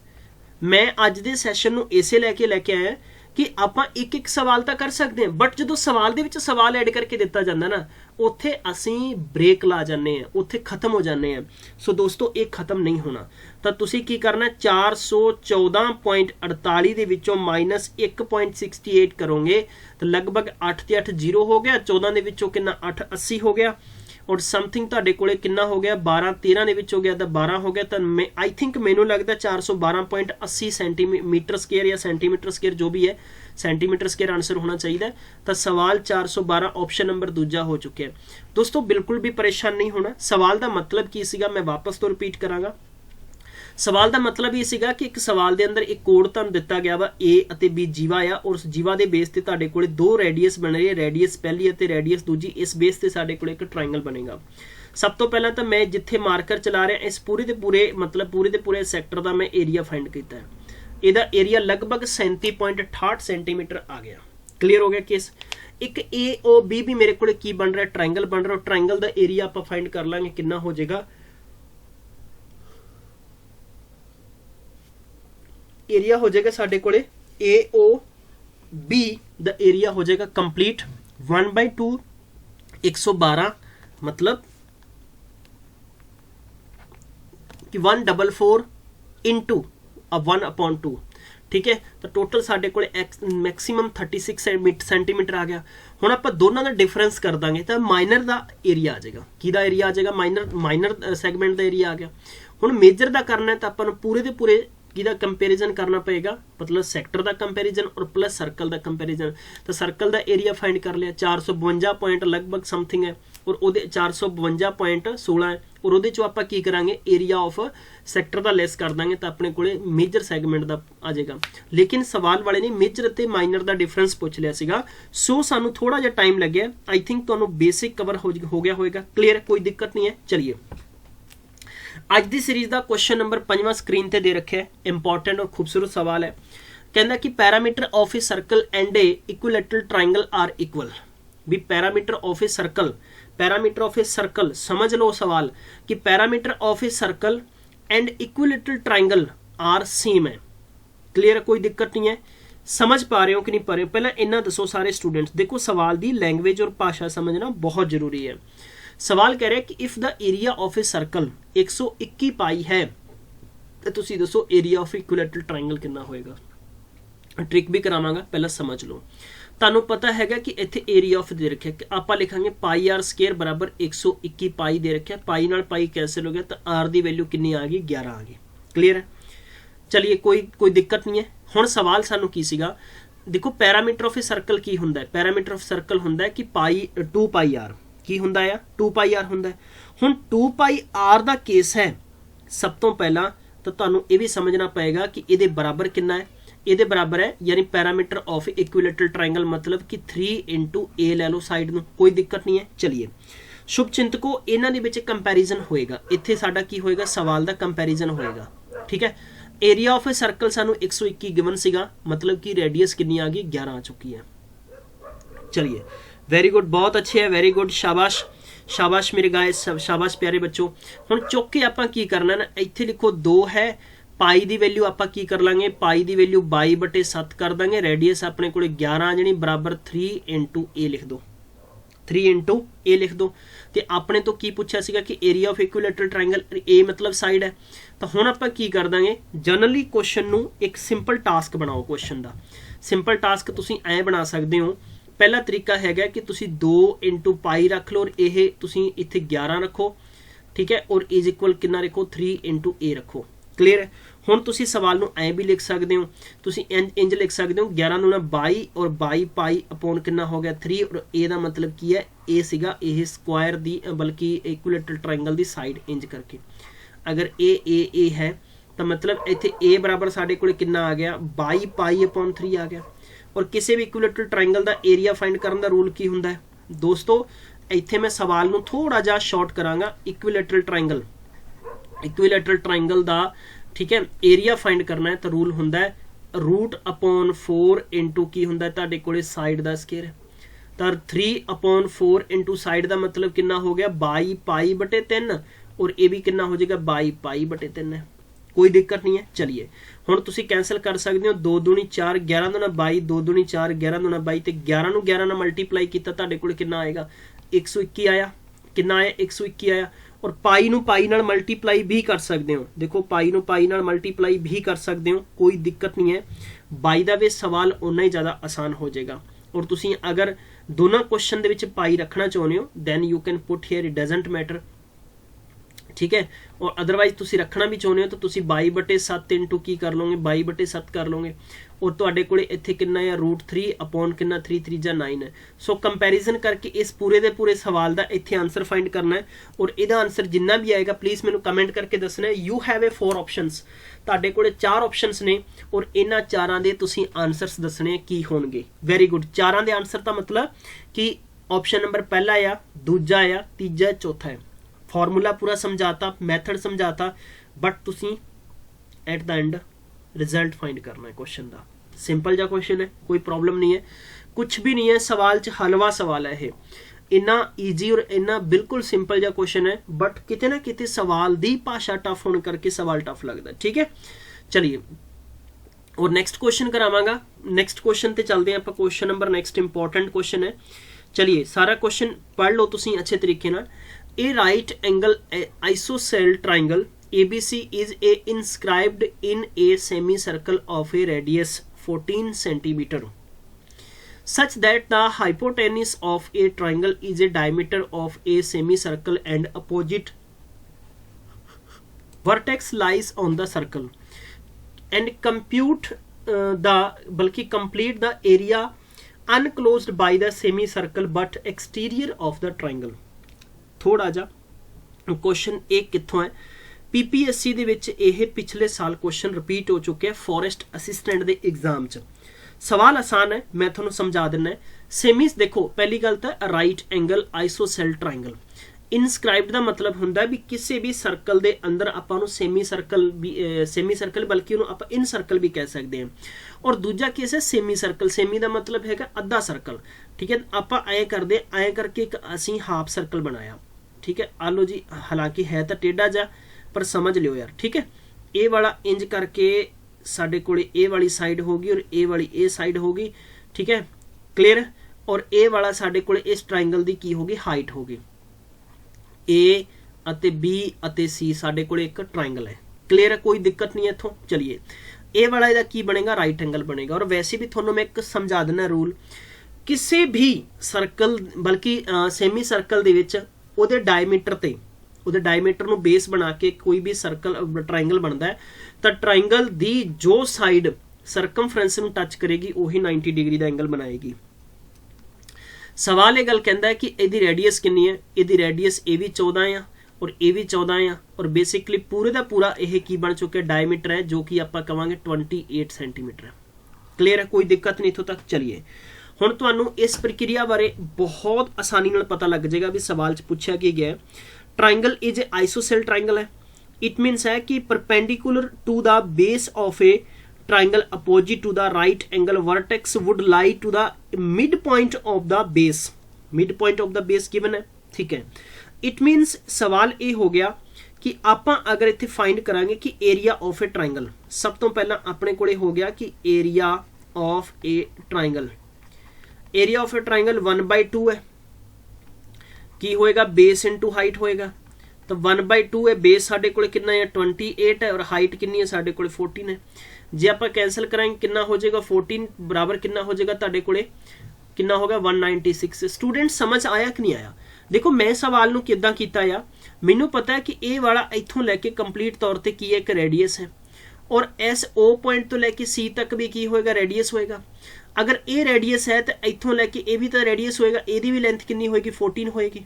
ਮੈਂ ਅੱਜ ਦੇ ਸੈਸ਼ਨ ਨੂੰ ਇਸੇ ਲੈ ਕੇ ਆਇਆ ਕਿ ਆਪਾਂ ਇੱਕ ਇੱਕ ਸਵਾਲ ਤਾਂ ਕਰ ਸਕਦੇ ਹਾਂ, ਬਟ ਜਦੋਂ ਸਵਾਲ ਦੇ ਵਿੱਚ ਸਵਾਲ ਐਡ ਕਰਕੇ ਦਿੱਤਾ ਜਾਂਦਾ ਨਾ, ਉੱਥੇ ਅਸੀਂ ਬ੍ਰੇਕ ਲਾ ਜਾਂਦੇ ਹਾਂ, ਉੱਥੇ ਖਤਮ ਹੋ ਜਾਂਦੇ ਹਾਂ। ਸੋ ਦੋਸਤੋ ਇਹ ਖਤਮ ਨਹੀਂ ਹੋਣਾ। ਤਾਂ ਤੁਸੀਂ ਕੀ ਕਰਨਾ, 414.48 ਦੇ ਵਿੱਚੋਂ -1.68 ਕਰੋਗੇ ਤਾਂ ਲਗਭਗ 8 ਤੇ 8 0 ਹੋ ਗਿਆ, 14 ਦੇ ਵਿੱਚੋਂ ਕਿੰਨਾ 8 80 ਹੋ ਗਿਆ, ਔਰ ਸਮਥਿੰਗ ਤੁਹਾਡੇ ਕੋਲੇ ਕਿੰਨਾ ਹੋ ਗਿਆ, 12 13 ਦੇ ਵਿੱਚ ਹੋ ਗਿਆ ਤਾਂ 12 ਹੋ ਗਿਆ। ਤਾਂ ਮੈਂ ਆਈ ਥਿੰਕ ਮੈਨੂੰ ਲੱਗਦਾ 412.80 ਸੈਂਟੀਮੀਟਰ ਸਕੁਅਰ ਜਾਂ ਸੈਂਟੀਮੀਟਰ ਸਕੁਅਰ ਜੋ ਵੀ ਹੈ, ਸੈਂਟੀਮੀਟਰ ਸਕੁਅਰ ਆਨਸਰ ਹੋਣਾ ਚਾਹੀਦਾ। ਤਾਂ ਸਵਾਲ 412 ਆਪਸ਼ਨ ਨੰਬਰ ਦੂਜਾ ਹੋ ਚੁੱਕਿਆ। ਦੋਸਤੋ ਬਿਲਕੁਲ ਵੀ ਪਰੇਸ਼ਾਨ ਨਹੀਂ ਹੋਣਾ। ਸਵਾਲ ਦਾ ਮਤਲਬ ਕੀ ਸੀਗਾ, ਮੈਂ ਵਾਪਸ ਤੋਂ ਰਿਪੀਟ ਕਰਾਂਗਾ। ਸਵਾਲ ਦਾ ਮਤਲਬ ਇਹ ਸੀਗਾ ਕਿ ਇੱਕ ਸਵਾਲ ਦੇ ਅੰਦਰ ਇੱਕ ਕੋਡ ਤੁਹਾਨੂੰ ਦਿੱਤਾ ਗਿਆ ਵਾ, A ਅਤੇ B ਜੀਵਾ ਆ, ਔਰ ਉਸ ਜੀਵਾ ਦੇ ਬੇਸ ਤੇ ਤੁਹਾਡੇ ਕੋਲੇ ਦੋ ਰੇਡੀਅਸ ਬਣ ਰਹੀ ਹੈ, ਰੇਡੀਅਸ ਪਹਿਲੀ ਅਤੇ ਰੇਡੀਅਸ ਦੂਜੀ। ਇਸ ਬੇਸ ਤੇ ਸਾਡੇ ਕੋਲੇ ਇੱਕ ਟ੍ਰਾਇੰਗਲ ਬਣੇਗਾ। ਸਭ ਤੋਂ ਪਹਿਲਾਂ ਤਾਂ ਮੈਂ ਜਿੱਥੇ ਮਾਰਕਰ ਚਲਾ ਰਿਹਾ, ਇਸ ਪੂਰੇ ਦੇ ਪੂਰੇ ਸੈਕਟਰ ਦਾ ਮੈਂ ਏਰੀਆ ਫਾਈਂਡ ਕੀਤਾ ਹੈ। ਇਹਦਾ ਏਰੀਆ ਲਗਭਗ 37.68 ਸੈਂਟੀਮੀਟਰ ਆ ਗਿਆ। ਕਲੀਅਰ ਹੋ ਗਿਆ ਕੇਸ। ਇੱਕ AOB ਵੀ ਮੇਰੇ ਕੋਲੇ ਕੀ ਬਣ ਰਿਹਾ, ਟ੍ਰਾਇੰਗਲ ਬਣ ਰਿਹਾ। ਟ੍ਰਾਇੰਗਲ ਦਾ ਏਰੀਆ ਆਪਾਂ ਫਾਈਂਡ ਕਰ ਲਾਂਗੇ, ਕਿੰਨਾ ਹੋ ਜਾਏਗਾ। ਏਰੀਆ ਹੋ ਜਾਏਗਾ ਸਾਡੇ ਕੋਲੇ AOB ਦਾ ਏਰੀਆ ਹੋ ਜਾਏਗਾ ਕੰਪਲੀਟ 1/2 112 मतलब कि 144 इंटू 1/2। ठीक है, तो टोटल साडे कोले मैक्सिमम 36 सेंटीमीटर आ गया। हुण आपां दोनों का डिफरेंस कर दांगे तो माइनर का एरिया आ जाएगा। किहदा एरिया आ जाएगा, माइनर सैगमेंट का एरिया आ गया। हुण मेजर का करना है तो आपां पूरे के पूरे किहदा कंपेरिजन करना पएगा, मतलब सैक्टर का कंपेरिजन और प्लस सर्कल का कंपेरिजन। तो सर्कल का एरिया फाइंड कर लिया, 452 पॉइंट लगभग समथिंग है, और उहदे 452.16 है, और उहदे चों आपां की करांगे एरिया ऑफ सैक्टर का लैस कर देंगे तो अपने कोले मेजर सैगमेंट का आ जाएगा। लेकिन सवाल वाले ने मेजर ते माइनर का डिफरेंस पूछ लिया सीगा, सो सानू थोड़ा जिहा टाइम लग्या। आई थिंक तुहानू बेसिक कवर हो गया होएगा। क्लीयर, कोई दिक्कत नहीं है। चलिए आज की सीरीज का क्वेश्चन नंबर 5वां स्क्रीन ते दे रखे है। इंपॉर्टेंट और खूबसूरत सवाल है। कहना कि parameter of a circle and a equilateral triangle are equal. भी पैरामीटर ऑफ ए सर्कल समझ लो सवाल कि parameter of a circle and equilateral triangle are same है। क्लियर है, कोई दिक्कत नहीं है। समझ पा रहे हो कि नहीं पा रहे हो, पहले इन्ना दसो सारे स्टूडेंट्स। देखो सवाल की लैंग्वेज और भाषा समझना बहुत जरूरी है। सवाल कह रहा है कि if the area of a circle 121 पाई है तो तुसी दसो एरिया ऑफ इक्विलैटरल ट्रायंगल कितना होएगा। ट्रिक भी करावांगा, पहला समझ लो। तुहानू पता हैगा कि इत्थे एरिया ऑफ दे रखा है, आपां लिखांगे पाई आर स्केयर बराबर 121 पाई दे रखा है। पाई नाल पाई कैंसिल हो गया तो आर दी वैल्यू कितनी आ गई, 11 आ गई। क्लीयर है, चलिए कोई दिक्कत नहीं है। हुण सवाल सानू की सीगा, देखो पैरामीटर ऑफ ए सर्कल की हुंदा है, पैरामीटर ऑफ सर्कल हुंदा है कि पाई 2 पाई आर की हुंदा है, 2 पाई आर हुंदा है। हुण 2 पाई आर दा केस है, सब तो पहला तो तुहानू ये भी समझना पएगा कि इहदे बराबर कितना है। इहदे बराबर है यानी पैरामीटर ऑफ इक्विलैटरल ट्रायंगल मतलब कि 3 इंटू ए लै लो साइड नू, कोई दिक्कत नहीं है। चलिए शुभ चिंतकों, इन्हां दे विच कंपैरिजन होएगा। इत्थे साडा की होएगा, सवाल दा कंपैरिजन होएगा। ठीक है, एरिया ऑफ ए सर्कल सानू 121 गिवन सीगा, मतलब कि रेडियस कितनी आ गई, 11 आ चुकी है। चलिए वेरी गुड, बहुत अच्छे है, वेरी गुड, शाबाश शाबाश मेरे गाइस, शाबाश प्यारे बच्चों। हुण चुक के आपां की करना ना, इत्थे लिखो 2 है, पाई दी वैल्यू आपां की कर लांगे, पाई दी वैल्यू 22/7 कर देंगे। रेडियस अपने कोले 11 आ जानी, बराबर 3 इंटू ए लिख दो, 3 इंटू ए लिख दो। तो अपने तो की पूछा सीगा कि एरिया ऑफ इक्विलैटरल ट्रायंगल, ए मतलब साइड है। तो हुण आपां की कर देंगे, जनरली क्वेश्चन नू एक सिंपल टास्क बनाओ। क्वेश्चन का सिंपल टास्क तुसीं ऐ बना सकते हो। पहला तरीका हैगा कि तुसी 2 इंटू पाई रख लो और यह तुसी इत्थे 11 रखो। ठीक है, और इज इक्वल कितना रखो, 3 इंटू ए रखो। क्लीयर है, हुण तुसी सवाल नू ऐ भी लिख सकते हो, तुसी इंज लिख सकते हो 11 नू 22 और 22 पाई अपॉन कितना हो गया 3, और ए दा मतलब की है, ए सीगा ये स्क्वायर दी बल्कि इक्विलैटरल ट्रायंगल दी साइड इंज करके। अगर ए है तो मतलब इत्थे ए बराबर साडे कोल कितना आ गया 22 पाई अपॉन 3 आ गया। और किसी भी इक्विलेटरल ट्रायंगल का एरिया फाइंड करने का रूल की हुंदा है दोस्तों, इत्थे मैं सवाल नूं थोड़ा जा शॉर्ट करांगा। इक्विलेटरल ट्रायंगल का ठीक है एरिया फाइंड करना है तो रूल हुंदा है रूट अपॉन 4 इंटू की हुंदा है तुहाडे कोले साइड का स्केयर। तो 3 अपॉन 4 इंटू साइड का मतलब कितना हो गया 22 पाई बटे 3 और ये भी कितना हो जाएगा 22 पाई बटे 3 है। कोई दिक्कत नहीं है। चलिए हुण तुसीं कैंसल कर सकते हो 2 दूनी 4 11 दूना 22 2 दूनी 4 11 दूना 22 ते 11 नूं 11 नाल मल्टीप्लाई कीता तुहाडे कोल कितना आएगा 121 आया। कितना आया 121 आया। और पाई नूं पाई नाल मल्टीप्लाई भी कर सकते हो। देखो पाई नूं पाई नाल मल्टीप्लाई भी कर सकते हो, कोई दिक्कत नहीं है। बाई दा वे सवाल उन्ना ही ज़्यादा आसान हो जाएगा। और तुसीं अगर दोनों क्वेश्चन दे विच पाई रखना चाहुंदे हो then you can put here it doesn't matter, ठीक है। और अदरवाइज तुसी रखना भी चाहुंदे हो तो तुसी 22/7 इंटू की कर लोगे 22/7 कर लोगे और तुहाडे कोले इत्थे कितना है √3 अपॉन कितना 3 3 जा 9 है। सो कंपैरिजन करके इस पूरे दे पूरे सवाल दा इत्थे आंसर फाइंड करना है और इहदा आंसर जिन्ना भी आएगा प्लीज़ मैनू कमेंट करके दसना है। यू हैव ए 4 ऑप्शनस, तुहाडे कोले 4 ऑप्शनस ने और इन्हां चारां दे तुसी आंसरस दसने की होणगे। वेरी गुड, चारां दे आंसर दा मतलब कि ऑप्शन नंबर पहला आ, दूजा आ, तीजा चौथा है। फॉर्मूला पूरा समझाता, मैथड समझाता, बट तुसी at the end result find करना है क्वेश्चन का। सिंपल जा क्वेश्चन है, कोई प्रॉब्लम नहीं है, कुछ भी नहीं है। सवाल च हलवा सवाल है ये, इन्ना ईजी और इन्ना बिल्कुल सिंपल जा क्वेश्चन है, बट किते ना किते सवाल दी भाषा टफ होने करके सवाल टफ लगता है। ठीक है, चलिए और नेक्स्ट क्वेश्चन करावांगा। नेक्स्ट क्वेश्चन ते चलते हैं आप। Question number next important question है। चलिए सारा क्वेश्चन पढ़ लो तुसी अच्छे तरीके नाल। A right angle isosceles triangle ABC is inscribed in a semicircle of a radius 14 centimeter such that the hypotenuse of a triangle is a diameter of a semicircle and opposite vertex lies on the circle and complete the area unclosed by the semicircle but exterior of the triangle। थोड़ा जा question एक कित्थों है PPSC दे विच यह पिछले साल question repeat हो चुके हैं फॉरेस्ट असिस्टेंट दे एग्जाम च। सवाल आसान है, मैं थोड़ा समझा देना है। सेमीस देखो पहली गल तो right angle ISOCELL triangle inscribed का मतलब हुंदा भी किसी भी सर्कल के अंदर आपां सेमी सर्कल बल्कि उन्होंने आप इन सर्कल भी कह सकते हैं। और दूजा केस है सेमी सर्कल, सेमी का मतलब है अद्धा सर्कल। ठीक है, आप ऐ करते ऐ करके एक असी हाफ सर्कल बनाया। ठीक है, आ लो जी, हालांकि है तो टेढ़ा जा पर समझ लियो यार। ठीक है, ए वाला इंज करके साडे कोले ए वाली साइड होगी और ए वाली ए साइड होगी। ठीक है, क्लियर। और ए वाला साडे कोले इस ट्रायंगल की की होगी हाइट होगी। ए अते बी अते सी साडे कोले एक ट्रायंगल है। क्लियर है, कोई दिक्कत नहीं है इथों। चलिए ए वाला इहदा की बनेगा राइट एंगल बनेगा। और वैसे भी थोनों मैं एक समझा देना रूल, किसी भी सर्कल बल्कि सेमी सर्कल दे विच ਉਹਦੇ डायमीटर ते ਉਹਦੇ डायमीटर ਨੂੰ बेस बना के कोई भी सर्कल ट्रायंगल बनता है तो ट्रायंगल दी जो साइड सरकमफ्रेंस ਨੂੰ टच करेगी ਉਹੀ 90 डिग्री का एंगल बनाएगी। सवाल ये गल कहता है कि ਇਹਦੀ रेडियस कितनी है, ਇਹਦੀ रेडियस ये भी 14 आ और ये भी 14 आ और बेसिकली पूरे का पूरा यह की बन चुका डायमीटर है जो कि आप कहांगे 28 सेंटीमीटर है। क्लियर है, कोई दिक्कत नहीं इत्थों तक। चलिए हुण तुहानूं इस प्रक्रिया बारे बहुत आसानी नाल पता लग जाएगा भी सवाल च पूछा कि गया triangle is a isosceles triangle है। इट मीनस है कि perpendicular to the base of a triangle opposite to the right angle vertex would lie to the mid point of the base. Mid point of the base given है। ठीक है, it मीनस सवाल ये हो गया कि आप अगर इत्थे फाइंड करांगे कि एरिया ऑफ ए ट्रायंगल, सब तो पहला अपने कोले हो गया कि area of a triangle, area of a triangle 1/2 है। की होएगा बेस इंटू हाइट होएगा तो 1/2 है। बेस साडे कोले कितना है 28 है और हाइट कितनी है साडे कोले 14 है। जे आप कैंसल कराएंगे कितना हो जाएगा 14 बराबर कितना हो जाएगा तुहाडे कोले कितना होगा 196। स्टूडेंट समझ आया कि नहीं आया? देखो मैं सवाल नूं किदां कीता आ, मैनू पता है कि ए वाला इत्थों लैके कंप्लीट तौर पर की एक रेडियस है और एस ओ पॉइंट तो लैके सी तक भी की होएगा रेडियस होएगा। अगर ए रेडियस है तो इत्थों लैके ए भी तो रेडियस होएगा, ए दी भी लेंथ कितनी होएगी 14 होएगी।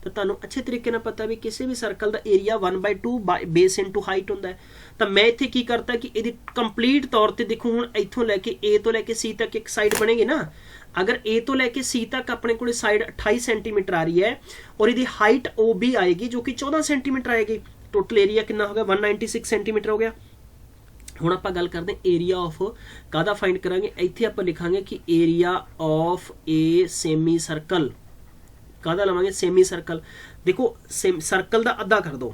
ਤਾਂ ਤੁਹਾਨੂੰ ਅੱਛੇ ਤਰੀਕੇ ਨਾਲ ਪਤਾ ਵੀ ਕਿਸੇ ਵੀ ਸਰਕਲ ਦਾ ਏਰੀਆ 1/2 ਬੇਸ ਇਨਟੂ ਹਾਈਟ ਹੁੰਦਾ ਹੈ। ਤਾਂ ਮੈਂ ਇੱਥੇ ਕੀ ਕਰਤਾ ਕਿ ਇਹਦੀ ਕੰਪਲੀਟ ਤੌਰ ਤੇ ਦੇਖੋ, ਹੁਣ ਇੱਥੋਂ ਲੈ ਕੇ A ਤੋਂ ਲੈ ਕੇ C ਤੱਕ ਇੱਕ ਸਾਈਡ ਬਣੇਗੀ ਨਾ। अगर A तो लेके C तक अपने को साइड 28 सेंटीमीटर आ रही है और यदि हाइट OB आएगी जो कि 14 सेंटीमीटर आएगी, टोटल एरिया कितना हो गया 196 सेंटीमीटर हो गया। ਹੁਣ ਆਪਾਂ ਗੱਲ ਕਰਦੇ ਹਾਂ ਏਰੀਆ ਆਫ ਕਾਹਦਾ ਫਾਈਂਡ ਕਰਾਂਗੇ। ਇੱਥੇ ਆਪਾਂ ਲਿਖਾਂਗੇ ਕਿ area of A semi circle, ਕਾਹਦਾ ਲਵਾਂਗੇ ਸੈਮੀ ਸਰਕਲ। ਦੇਖੋ ਸਰਕਲ ਦਾ ਅੱਧਾ ਕਰ ਦੋ,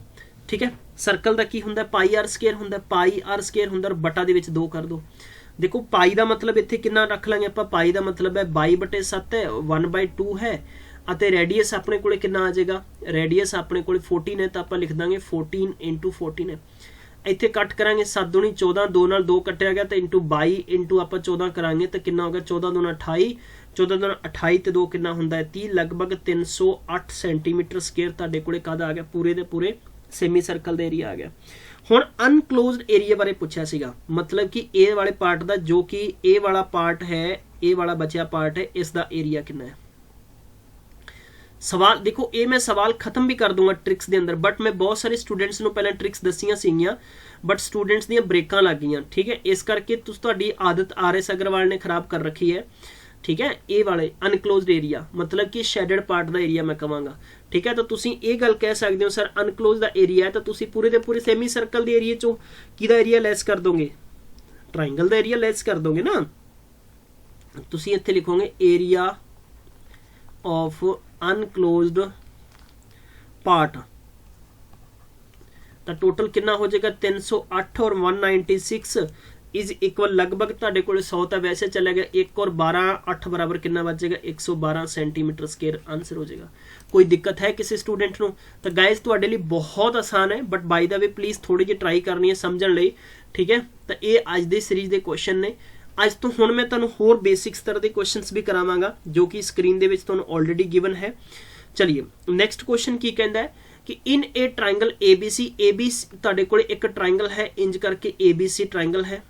ਠੀਕ ਹੈ। ਸਰਕਲ ਦਾ ਕੀ ਹੁੰਦਾ ਪਾਈ ਆਰ ਸਕੁਅਰ ਹੁੰਦਾ, ਪਾਈ ਆਰ ਸਕੁਅਰ ਹੁੰਦਾ ਔਰ ਬਟਾ ਦੇ ਵਿੱਚ 2 ਕਰ ਦੋ। देखो पाई का मतलब इत्थे कितना रख लांगे आप, पाई का मतलब है 22/7 है, 1/2 है, ਅਤੇ ਰੇਡੀਅਸ ਆਪਣੇ ਕੋਲੇ ਕਿੰਨਾ ਆ ਜਾਏਗਾ, ਰੇਡੀਅਸ ਆਪਣੇ ਕੋਲੇ 14 ਹੈ, ਤਾਂ ਆਪਾਂ ਲਿਖ ਦਾਂਗੇ 14 × 14 ਹੈ। ਇੱਥੇ ਕੱਟ ਕਰਾਂਗੇ 7 दूनी 14, 2 ਨਾਲ 2 ਕੱਟਿਆ ਗਿਆ ਤਾਂ ਇੰਟੂ 22 ਇੰਟੂ ਆਪਾਂ 14 ਕਰਾਂਗੇ ਤਾਂ ਕਿੰਨਾ ਹੋ ਗਿਆ 14 दूना 28, 14 दूना 28 ਤੇ 2 ਕਿੰਨਾ ਹੁੰਦਾ ਹੈ 30, ਲਗਭਗ 308 ਸੈਂਟੀਮੀਟਰ ਸਕੁਅਰ ਤੁਹਾਡੇ ਕੋਲੇ ਕਾਹਦਾ ਆ ਗਿਆ ਪੂਰੇ ਦੇ ਪੂਰੇ ਸੈਮੀ ਸਰਕਲ ਦਾ ਏਰੀਆ ਆ ਗਿਆ। ਹੁਣ ਅਨਕਲੋਜ਼ਡ ਏਰੀਆ ਬਾਰੇ ਪੁੱਛਿਆ ਸੀਗਾ, मतलब कि ए वाले पार्ट ਦਾ जो कि ए वाला पार्ट है, ए वाला बचा पार्ट है, इस ਦਾ ਏਰੀਆ ਕਿੰਨਾ ਹੈ। सवाल देखो ये मैं सवाल खत्म भी कर दूंगा ट्रिक्स के अंदर, बट मैं बहुत सारे स्टूडेंट्स ਨੂੰ ਪਹਿਲਾਂ ट्रिक्स दसियां ਸੀਗੀਆਂ बट स्टूडेंट्स ਦੀਆਂ ਬ੍ਰੇਕਾਂ ਲੱਗ ਗਈਆਂ, ठीक है। इस करके ਤੁਹਾਡੀ आदत RS अग्रवाल ने खराब कर रखी है, ठीक है। ਇਹ ਵਾਲੇ ਅਨਕਲੋਜ਼ਡ ਏਰੀਆ मतलब कि ਸ਼ੈਡਡ ਪਾਰਟ ਦਾ ਏਰੀਆ ਮੈਂ ਕਵਾਂਗਾ, ठीक है। तो ਤੁਸੀਂ ਇਹ ਗੱਲ ਕਹਿ ਸਕਦੇ ਹੋ ਸਰ ਅਨਕਲੋਜ਼ ਦਾ ਏਰੀਆ ਹੈ ਤਾਂ ਤੁਸੀਂ ਪੂਰੇ ਦੇ ਪੂਰੇ ਸੈਮੀ ਸਰਕਲ ਦੇ ਏਰੀਆ ਚੋਂ ਕਿਹਦਾ ਏਰੀਆ ਲੈਸ ਕਰ ਦੋਗੇ, ਟ੍ਰਾਇੰਗਲ ਦਾ ਏਰੀਆ ਲੈਸ ਕਰ ਦੋਗੇ ਨਾ। ਤੁਸੀਂ ਇੱਥੇ ਲਿਖੋਗੇ ਏਰੀਆ ਆਫ अनक्लोज्ड पार्ट, तो टोटल कितना हो जाएगा 308 और 196 इज इक्वल लगभग ਤੁਹਾਡੇ ਕੋਲ 100 ਤਾਂ ਵੈਸੇ ਚਲਾ ਗਿਆ 1 और 12 8 बराबर कितना बच जाएगा 112 सेंटीमीटर स्क्वायर आंसर हो जाएगा। कोई दिक्कत है किसी स्टूडेंट ਨੂੰ ਤਾਂ ਗਾਇਸ ਤੁਹਾਡੇ ਲਈ ਬਹੁਤ ਆਸਾਨ ਹੈ, but by the way please थोड़ी ਜਿਹੀ ट्राई करनी है समझਣ ਲਈ, ठीक है। ਤਾਂ ਇਹ ਅੱਜ ਦੀ ਸੀਰੀਜ਼ ਦੇ ਕੁਐਸਚਨ ਨੇ। ਅੱਜ ਤੋਂ ਹੁਣ मैं ਤੁਹਾਨੂੰ ਹੋਰ बेसिक्स तरह के क्वेश्चंस भी करावांगा जो कि स्क्रीन ਦੇ ਵਿੱਚ ਤੁਹਾਨੂੰ ऑलरेडी गिवन है। चलिए नेक्स्ट क्वेश्चन की कहता है कि इन ए ट्राइंगल ABC ਤੁਹਾਡੇ ਕੋਲ एक ट्राइंगल है इंज करके ABC ट्राइंगल है।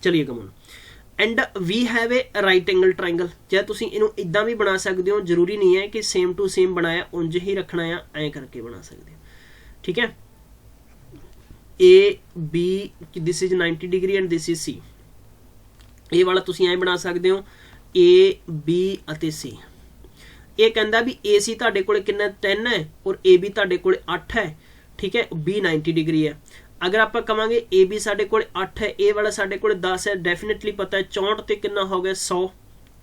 चलिए come on and we have a right angle triangle, चाहे तुसी इनू इदां भी बना सकते हो, जरूरी नहीं है कि सेम टू सेम बनाया उंज ही रखना है, ऐ करके बना सकते हो, ठीक है। A B this is 90 degree and this is C, ये वाला तुसी ऐ बना सकते हो ए बी अते सी। ये कहता भी ए सी तुहाडे कोले कितना 10 है और ए बी तुहाडे कोले 8 है, ठीक है। बी 90 डिग्री है। अगर आप कहांगे ए बी साडे कोले 8 है, ए वाला साडे कोले 10 है, डेफिनेटली पता है 64 ते कितना हो गया 100,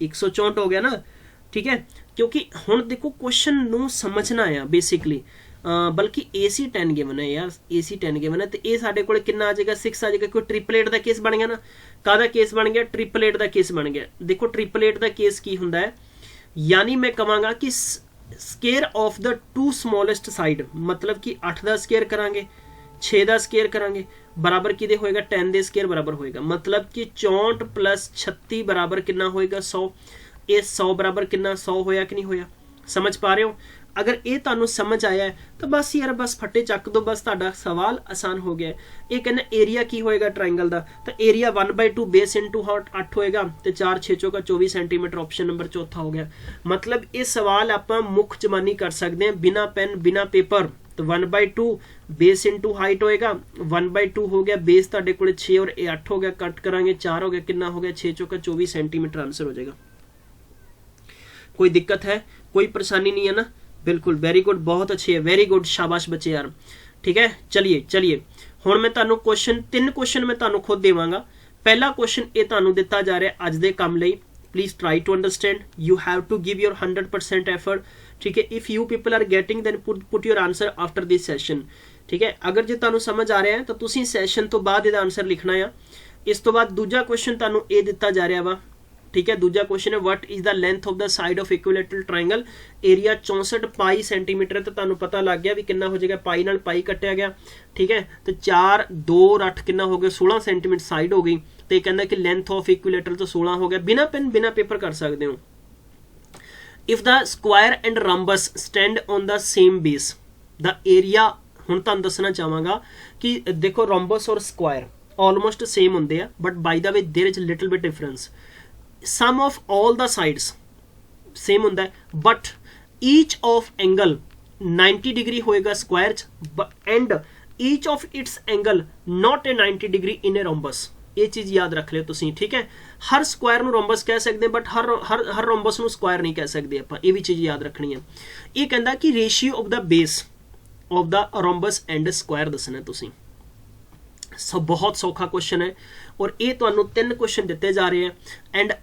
164 हो गया ना, ठीक है। क्योंकि हुण देखो क्वेश्चन नू समझना है बेसिकली, बल्कि AC 10 गिवन है यार, AC 10 गिवन है तो ये साडे कोले कितना आ जाएगा 6 आ जाएगा। कोई ट्रिपलेट का केस बन गया ना, काहदा केस बन गया ट्रिपलेट का केस बन गया। देखो ट्रिपलेट का केस की हुंदा है, यानी मैं कहांगा कि square of the two smallest side, मतलब कि 8 का स्केयर करांगे 6 का स्केयर करांगे बराबर किदे होएगा 10 के स्केयर बराबर होएगा, मतलब कि 64 + 36 बराबर कितना होएगा 100। ये 100 बराबर कितना 100 होया कि नहीं होया, समझ पा रहे हो। अगर ये तुहानू समझ आया है तो बस यार बस फट्टे चक दो, बस तुहाडा सवाल आसान हो गया। ये कहना एरिया की होएगा ट्राइंगल का, तो एरिया 1/2 बेस इनटू 8 होएगा तो 4 6 चौका 24 सेंटीमीटर, ऑप्शन नंबर चौथा हो गया। मतलब ये सवाल आप मुख जबानी कर सकते हैं बिना पेन बिना पेपर। तो 1/2 बेस इनटू हाइट होएगा, 1/2 हो गया बेस तुहाडे कोले 6 और 8 हो गया, कट करांगे 4 हो गया, कितना हो गया 6 चौका 24 सेंटीमीटर आंसर हो जाएगा। कोई दिक्कत है, कोई परेशानी नहीं है ना, बिल्कुल वेरी गुड, बहुत अच्छी है, वेरी गुड, शाबाश बच्चे यार, ठीक है। चलिए हुण मैं तुहानू क्वेश्चन 3 क्वेश्चन मैं तुहानू खुद देवांगा। पहला क्वेश्चन ये तुहानू दिता जा रहा है अज दे काम लई, please try to understand, you have to give your 100% effort, ठीक है। If you people are getting then put your answer after this session, ठीक है। अगर जो तुहानू समझ आ रहा है तो तुसीं सैशन तो बाद इहदा आंसर लिखना है। इस तो बाद दूजा क्वेश्चन तुहानू ये दिता जा रहा वा, ठीक है। दूजा क्वेश्चन है what is the length of the side of equilateral triangle, area 64 pi centimetre है, तो तुहानू पता लग गया भी कितना हो जाएगा, पाई नाल पाई कटिया गया, ठीक है। तो 4 2 और 8 कितना हो गया 16 सेंटीमीटर साइड हो गई। तो ये कहना कि लेंथ ऑफ इक्विलैटरल तो 16 हो गया, बिना पेन बिना पेपर कर सकते हो। If the square and rhombus stand on the same base the area, हुण तुहानू दसना चाहांगा कि देखो रोम्बस और स्क्वायर ऑलमोस्ट सेम होंदे आ, but by the way there is little bit difference. Some of all the sides same होंदा है, but each of angle 90 degree ਹੋਏਗਾ ਸਕੁਆਇਰ ਚ, and each of its angle not a 90 degree in a rhombus. ਇਹ ਚੀਜ਼ ਯਾਦ ਰੱਖ ਲਿਓ ਤੁਸੀਂ, ਠੀਕ ਹੈ। ਹਰ ਸਕੁਆਇਰ ਨੂੰ ਰੋਮਬਸ ਕਹਿ ਸਕਦੇ ਬਟ ਹਰ ਰੋਮਬਸ ਨੂੰ ਸਕੁਆਇਰ ਨਹੀਂ ਕਹਿ ਸਕਦੇ ਆਪਾਂ, ਇਹ ਵੀ ਚੀਜ਼ ਯਾਦ ਰੱਖਣੀ ਹੈ। ਇਹ ਕਹਿੰਦਾ ਕਿ ratio of the base of the rhombus and Square ਦੱਸਣਾ ਤੁਸੀਂ। ਸੋ ਬਹੁਤ ਸੌਖਾ ਕੁਐਸਚਨ ਹੈ ਔਰ ਇਹ ਤੁਹਾਨੂੰ 3 ਕੁਐਸਚਨ ਦਿੱਤੇ ਜਾ ਰਹੇ ਹੈ ਐਂਡ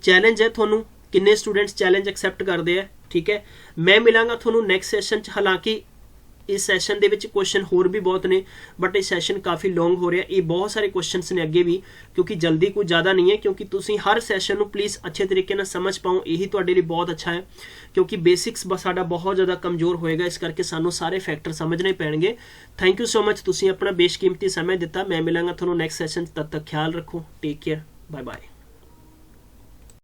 ਚੈਲੰਜ ਹੈ ਤੁਹਾਨੂੰ, ਕਿੰਨੇ ਸਟੂਡੈਂਟਸ ਚੈਲੰਜ ਐਕਸੈਪਟ ਕਰਦੇ ਆ, ਠੀਕ ਹੈ। ਮੈਂ ਮਿਲਾਂਗਾ ਤੁਹਾਨੂੰ ਨੈਕਸਟ ਸੈਸ਼ਨ 'ਚ। ਹਾਲਾਂਕਿ ਇਸ ਸੈਸ਼ਨ ਦੇ ਵਿੱਚ ਕੁਐਸਚਨ ਹੋਰ ਵੀ ਬਹੁਤ ਨੇ ਬਟ ਇਹ ਸੈਸ਼ਨ ਕਾਫੀ ਲੌਂਗ ਹੋ ਰਿਹਾ। ਇਹ ਬਹੁਤ ਸਾਰੇ ਕੁਐਸਚਨਸ ਨੇ ਅੱਗੇ ਵੀ, ਕਿਉਂਕਿ ਜਲਦੀ ਕੋਈ ਜ਼ਿਆਦਾ ਨਹੀਂ ਹੈ, ਕਿਉਂਕਿ ਤੁਸੀਂ ਹਰ ਸੈਸ਼ਨ ਨੂੰ ਪਲੀਜ਼ ਅੱਛੇ ਤਰੀਕੇ ਨਾਲ ਸਮਝ ਪਾਓ, ਇਹੀ ਤੁਹਾਡੇ ਲਈ ਬਹੁਤ ਅੱਛਾ ਹੈ। ਕਿਉਂਕਿ ਬੇਸਿਕਸ ਸਾਡਾ ਬਹੁਤ ਜ਼ਿਆਦਾ ਕਮਜ਼ੋਰ ਹੋਏਗਾ, ਇਸ ਕਰਕੇ ਸਾਨੂੰ ਸਾਰੇ ਫੈਕਟਰ ਸਮਝਣੇ ਪੈਣਗੇ। ਥੈਂਕ ਯੂ ਸੋ ਮਚ, ਤੁਸੀਂ ਆਪਣਾ ਬੇਸ਼ਕੀਮਤੀ ਸਮੇਂ ਦਿੱਤਾ। ਮੈਂ ਮਿਲਾਂਗਾ ਤੁਹਾਨੂੰ ਨੈਕਸਟ ਸੈਸ਼ਨ, ਤਦ ਤੱਕ ਖਿਆਲ ਰੱਖੋ, ਟੇਕ ਕੇਅਰ, ਬਾਏ ਬਾਏ।